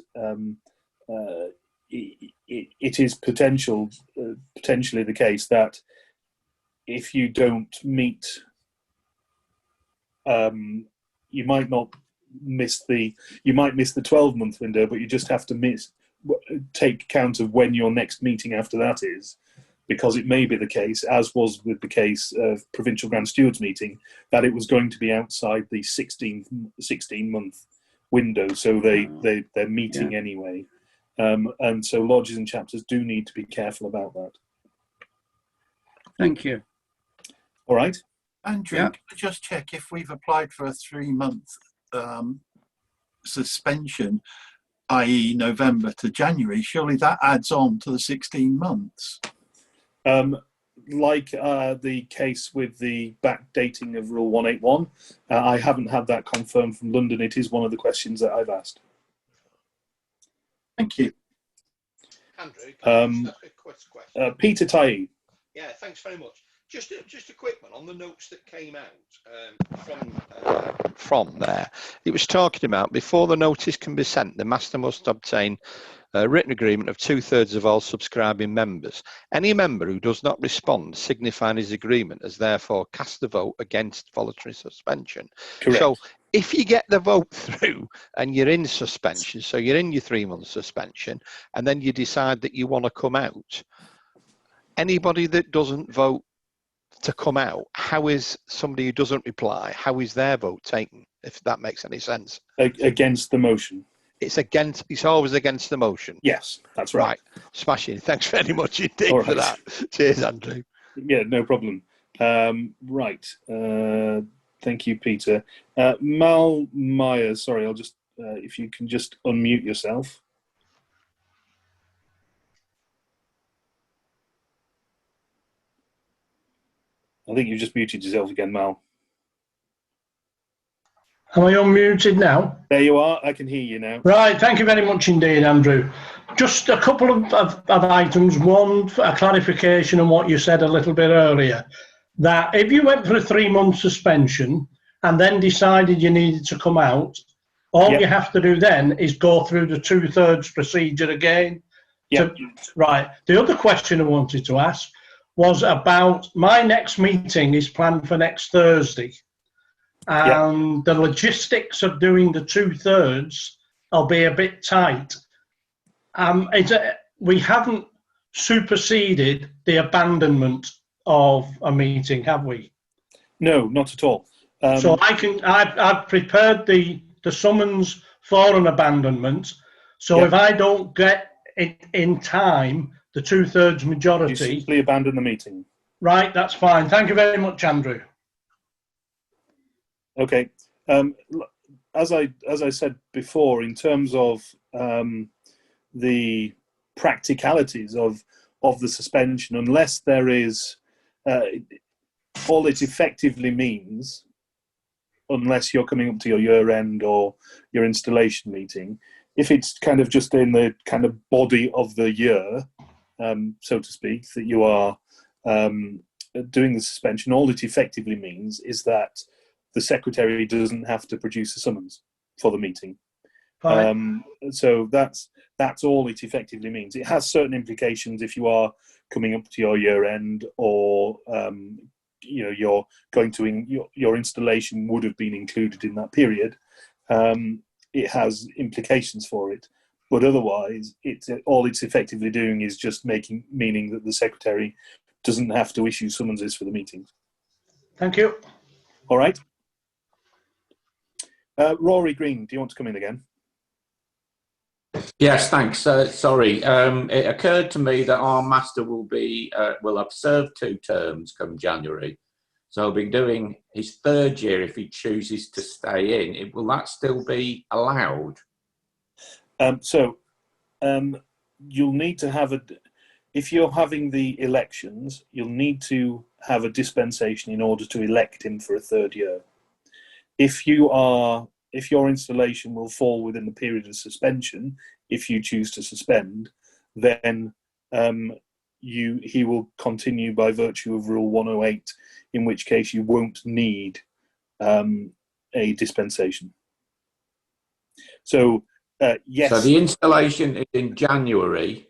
it is potentially the case that if you don't meet, you might miss the 12-month window, but you just have to take count of when your next meeting after that is, because it may be the case, as was with the case of Provincial Grand Stewards meeting, that it was going to be outside the 16-month window, so they're meeting anyway. And so lodges and chapters do need to be careful about that.
Thank you.
All right.
Andrew, can I just check if we've applied for a 3-month suspension, i.e. November to January, surely that adds on to the 16 months?
Like the case with the backdating of Rule 181, I haven't had that confirmed from London. It is one of the questions that I've asked.
Thank you.
Andrew, can I ask a quick question?
Peter Tyee.
Yeah, thanks very much. Just a quick one on the notes that came out from there. It was talking about before the notice can be sent, the master must obtain a written agreement of 2/3 of all subscribing members. Any member who does not respond, signifying his agreement, has therefore cast the vote against voluntary suspension.
Correct.
So if you get the vote through and you're in suspension, so you're in your 3-month suspension, and then you decide that you want to come out, anybody that doesn't vote to come out, how is somebody who doesn't reply, how is their vote taken, if that makes any sense?
Against the motion.
It's always against the motion.
Yes, that's right.
Smashing. Thanks very much indeed
All right.
for that. Cheers, Andrew.
Yeah, no problem. Right. Thank you, Peter. Mal Myers, sorry, I'll just, if you can just unmute yourself. I think you just muted yourself again, Mal.
Am I unmuted now?
There you are. I can hear you now.
Right. Thank you very much indeed, Andrew. Just a couple of items. One, a clarification on what you said a little bit earlier, that if you went for a 3-month suspension and then decided you needed to come out, all you have to do then is go through the 2/3 procedure again. Right. The other question I wanted to ask was about my next meeting is planned for next Thursday. And the logistics of doing the 2/3 will be a bit tight. We haven't superseded the abandonment of a meeting, have we?
No, not at all.
So I've prepared the summons for an abandonment. So if I don't get it in time, the 2/3 majority.
You simply abandon the meeting.
Right, that's fine. Thank you very much, Andrew.
Okay. As I said before, in terms of the practicalities of the suspension, unless there is all it effectively means, unless you're coming up to your year end or your installation meeting, if it's kind of just in the kind of body of the year, so to speak, that you are doing the suspension, all it effectively means is that the secretary doesn't have to produce a summons for the meeting. So that's all it effectively means. It has certain implications if you are coming up to your year end, or you're going to your installation would have been included in that period. It has implications for it, but otherwise, all it's effectively doing is just meaning that the secretary doesn't have to issue summonses for the meetings.
Thank you.
All right. Rory Green, do you want to come in again?
Yes, thanks. Sorry, it occurred to me that our master will have served 2 terms come January, so he'll be doing his 3rd year if he chooses to stay in. Will that still be allowed?
You'll need to have if you're having the elections, you'll need to have a dispensation in order to elect him for a 3rd year. If your installation will fall within the period of suspension, if you choose to suspend, then he will continue by virtue of Rule 108, in which case you won't need a dispensation. So, yes.
So the installation is in January.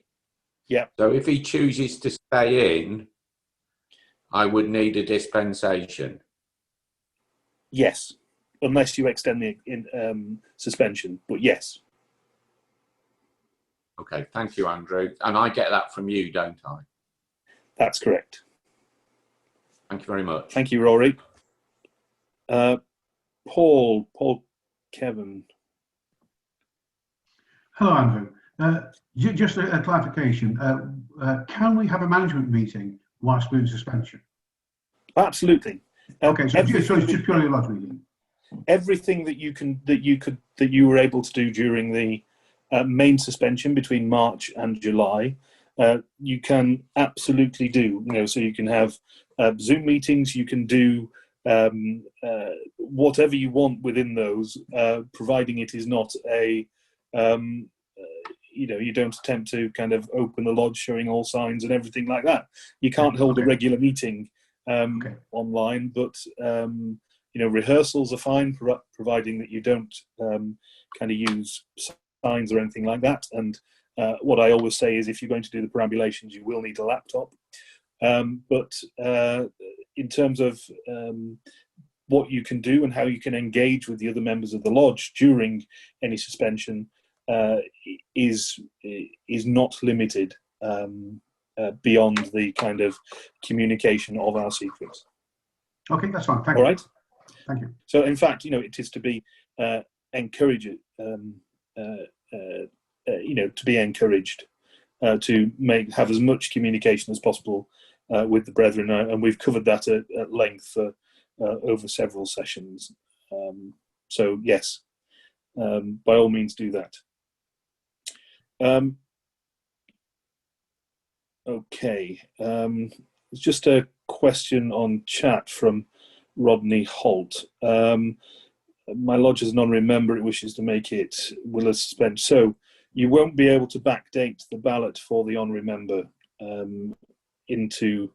Yeah.
So if he chooses to stay in, I would need a dispensation.
Yes, unless you extend the suspension, but yes.
Okay, thank you, Andrew. And I get that from you, don't I?
That's correct.
Thank you very much.
Thank you, Rory. Paul Kevin.
Hello, Andrew. Just a clarification. Can we have a management meeting whilst we're in suspension?
Absolutely.
Okay, so it's just purely a lodge meeting.
Everything that you were able to do during the main suspension between March and July, you can absolutely do. So you can have Zoom meetings. You can do whatever you want within those, providing it is not a you don't attempt to kind of open the lodge showing all signs and everything like that. You can't hold a regular meeting online, but rehearsals are fine, providing that you don't kind of use signs or anything like that. And what I always say is, if you're going to do the perambulations, you will need a laptop. But in terms of what you can do and how you can engage with the other members of the lodge during any suspension is not limited beyond the kind of communication of our secrets.
Okay, that's fine. Thank you.
All right.
Thank you.
So, in fact, it is to be encouraged, to be encouraged to have as much communication as possible with the brethren, and we've covered that at length over several sessions. So, yes, by all means, do that. Okay, it's just a question on chat from Rodney Holt. my lodge as a non-member, it wishes to make it will suspend. So you won't be able to backdate the ballot for the honorary member into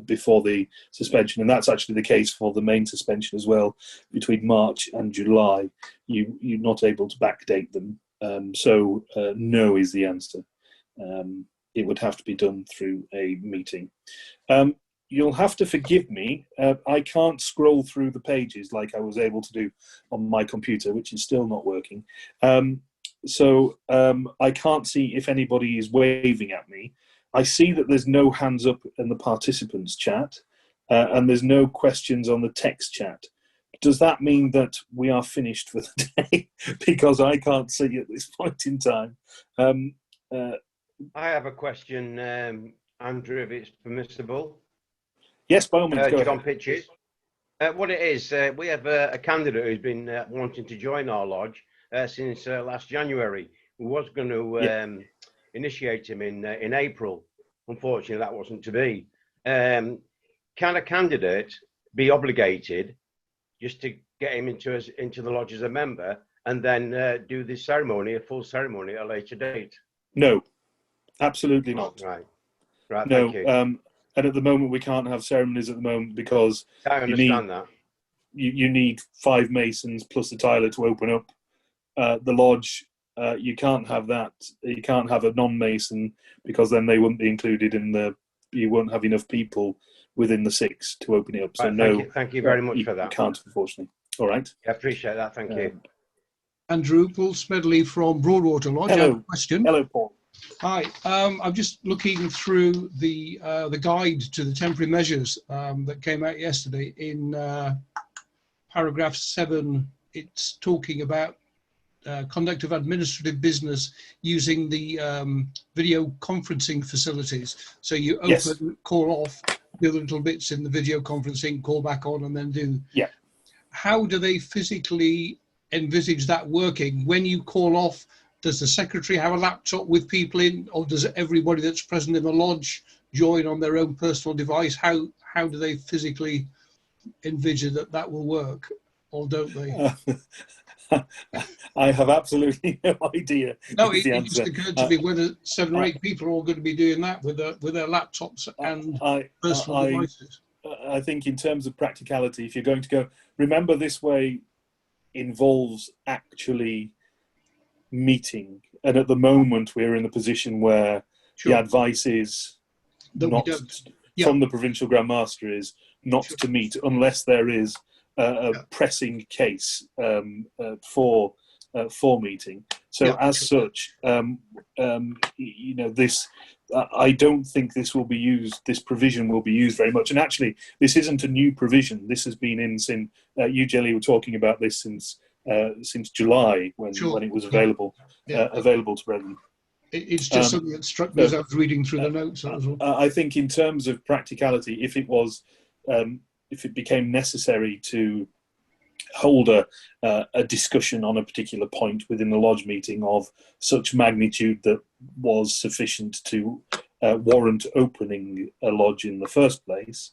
before the suspension, and that's actually the case for the main suspension as well. Between March and July, you're not able to backdate them. So no is the answer. It would have to be done through a meeting. You'll have to forgive me. I can't scroll through the pages like I was able to do on my computer, which is still not working. So I can't see if anybody is waving at me. I see that there's no hands up in the participants chat, and there's no questions on the text chat. Does that mean that we are finished for the day? Because I can't see at this point in time.
I have a question, Andrew, if it's permissible.
Yes, by all means, go
John
ahead.
Pitches. What it is, we have a candidate who's been wanting to join our lodge since last January. We was going to initiate him in April. Unfortunately, that wasn't to be. Can a candidate be obligated just to get him into the lodge as a member and then do this ceremony, a full ceremony at a later date?
No, absolutely not.
Right. Right,
No,
thank you.
and at the moment we can't have ceremonies at the moment because
I understand that.
You need 5 masons plus a tiler to open up the lodge. You can't have that. You can't have a non-mason because then they wouldn't be included in the. You won't have enough people within the 6 to open it up. So
Right,
no,
thank you very much for that.
You can't, unfortunately. All right.
I appreciate that. Thank you.
Andrew, Paul Smedley from Broadwater Lodge.
Hello.
I have a question.
Hello, Paul.
Hi. I'm just looking through the guide to the temporary measures that came out yesterday. In paragraph 7, it's talking about conduct of administrative business using the video conferencing facilities. So you open,
Yes.
call off, do the little bits in the video conferencing, call back on, and then do.
Yeah.
How do they physically envisage that working? When you call off, does the secretary have a laptop with people in, or does everybody that's present in the lodge join on their own personal device? How do they physically envision that will work, or don't they?
I have absolutely no idea.
No,
is
it
the
just
answer.
occurred to me whether 7 or 8 people are all going to be doing that with their laptops and personal devices.
I think in terms of practicality, if you're going to go, remember this way involves actually meeting. And at the moment, we're in a position where the advice is not from the Provincial Grand Master is not to meet unless there is a pressing case for meeting. So as such, you know, this I don't think this will be used. This provision will be used very much. And actually, this isn't a new provision. This has been in since UGLE were talking about this since July when it was available available to brethren.
It's just something that struck me as I was reading through the notes. That was all.
I think in terms of practicality, if it became necessary to hold a discussion on a particular point within the lodge meeting of such magnitude that was sufficient to warrant opening a lodge in the first place,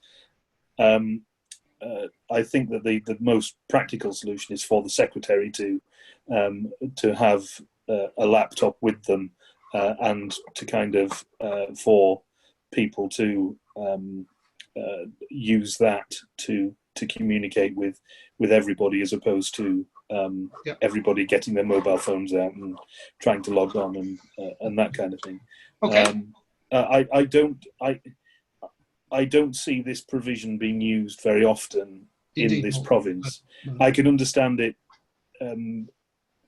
I think that the most practical solution is for the secretary to have a laptop with them and to kind of for people to use that to communicate with everybody, as opposed to everybody getting their mobile phones out and trying to log on and that kind of thing.
Okay.
I don't see this provision being used very often
Indeed.
in this province. I can understand it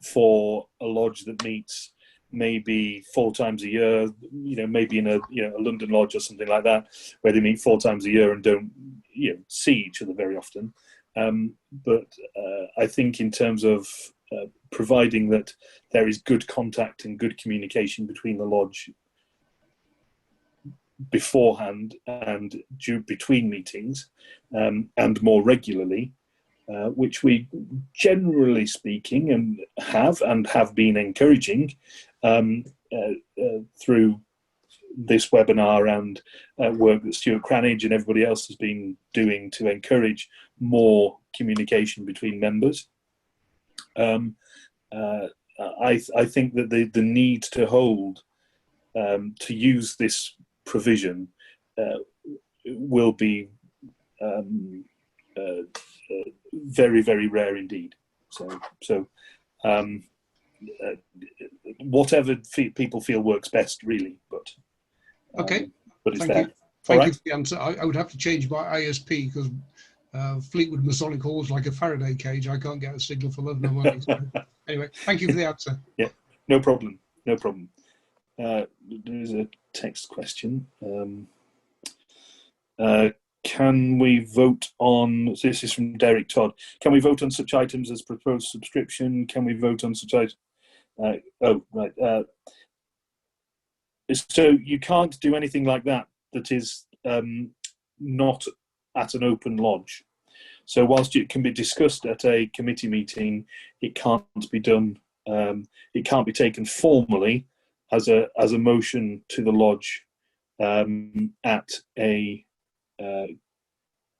for a lodge that meets maybe 4 times a year, you know, maybe in a London lodge or something like that, where they meet 4 times a year and don't see each other very often. But I think in terms of providing that there is good contact and good communication between the lodge beforehand and between meetings and more regularly, which we generally speaking and have been encouraging through this webinar and work that Stuart Cranage and everybody else has been doing to encourage more communication between members. I think that the need to hold to use this provision will be very, very rare indeed. So whatever people feel works best, really. But but it's
thank
there.
you. Thank
All
you
right.
for the answer. I would have to change my ISP because Fleetwood Masonic Hall is like a Faraday cage. I can't get a signal for love nor money. So, anyway, thank you for the answer.
Yeah, no problem. No problem. There's a text question. Can we vote on, this is from Derek Todd, can we vote on such items as proposed subscription? Can we vote on such items? Oh, right. So you can't do anything like that that is not at an open lodge. So whilst it can be discussed at a committee meeting, it can't be done, it can't be taken formally as a motion to the lodge at a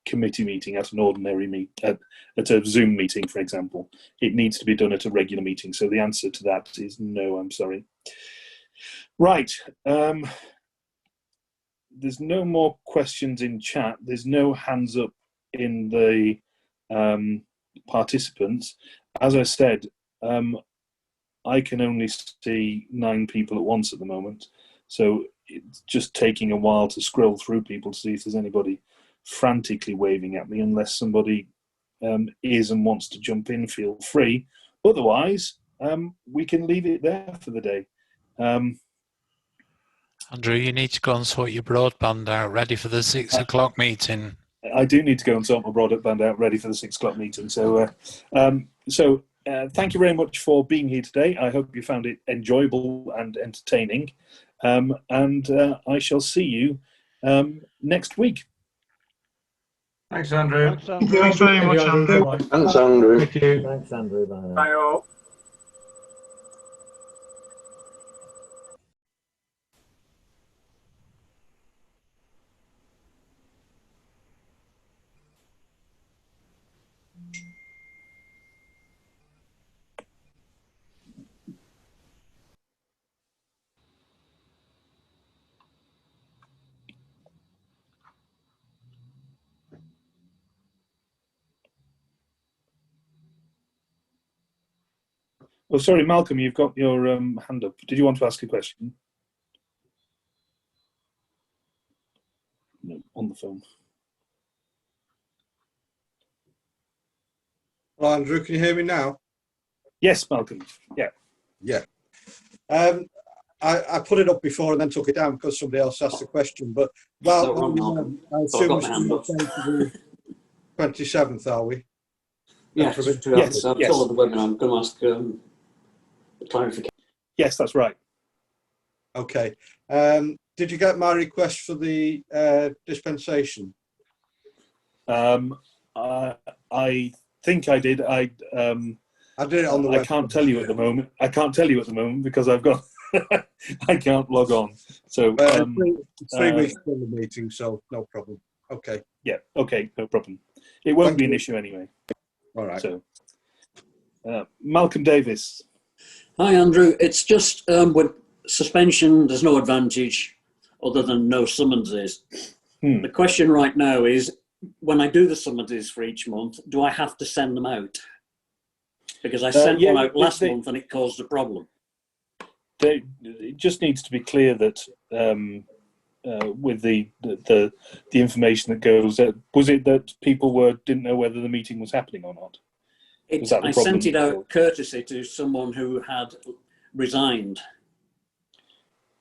committee meeting, at an ordinary meet, at a Zoom meeting, for example. It needs to be done at a regular meeting. So the answer to that is no, I'm sorry. Right. There's no more questions in chat. There's no hands up in the participants. As I said, I can only see 9 people at once at the moment. So it's just taking a while to scroll through people to see if there's anybody frantically waving at me. Unless somebody is and wants to jump in, feel free. Otherwise, we can leave it there for the day.
Andrew, you need to go and sort your broadband out, ready for the 6 o'clock meeting.
I do need to go and sort my broadband out, ready for the 6 o'clock meeting. So, thank you very much for being here today. I hope you found it enjoyable and entertaining. And I shall see you next week.
Thanks, Andrew.
Thanks very much, Andrew.
Thanks, Andrew.
Thank you.
Thanks, Andrew. Bye now.
Bye all.
Oh, sorry, Malcolm, you've got your hand up. Did you want to ask a question? No, on the phone.
Well, Andrew, can you hear me now?
Yes, Malcolm. Yeah.
Yeah. I put it up before and then took it down because somebody else asked the question. But about I assume we're still okay to the 27th, are we?
Yes,
Yes,
I've
yes.
told the webinar. I'm going to ask clarification.
Yes, that's right.
Okay. Did you get my request for the dispensation?
I think I did. I
did it on the
I
website.
can't tell you at the moment. I can't tell you at the moment because I've got I can't log on. So
3 weeks for the meeting, so no problem. Okay.
Yeah. Okay. No problem. It won't
Thank
be an
you.
issue anyway.
All right.
So Malcolm Davis.
Hi, Andrew. It's just with suspension, there's no advantage other than no summonses. The question right now is, when I do the summonses for each month, do I have to send them out? Because I sent one out last month and it caused a problem.
It just needs to be clear that with the information that goes, was it that people didn't know whether the meeting was happening or not?
I sent it out courtesy to someone who had resigned.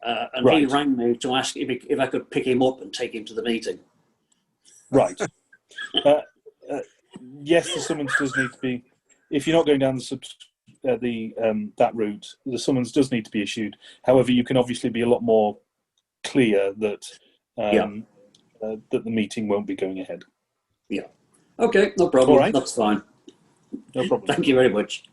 And he rang me to ask if I could pick him up and take him to the meeting.
Right. Yes, the summons does need to be. If you're not going down that route, the summons does need to be issued. However, you can obviously be a lot more clear that that the meeting won't be going ahead.
Yeah. Okay, no problem.
All right.
That's fine.
No problem.
Thank you very much.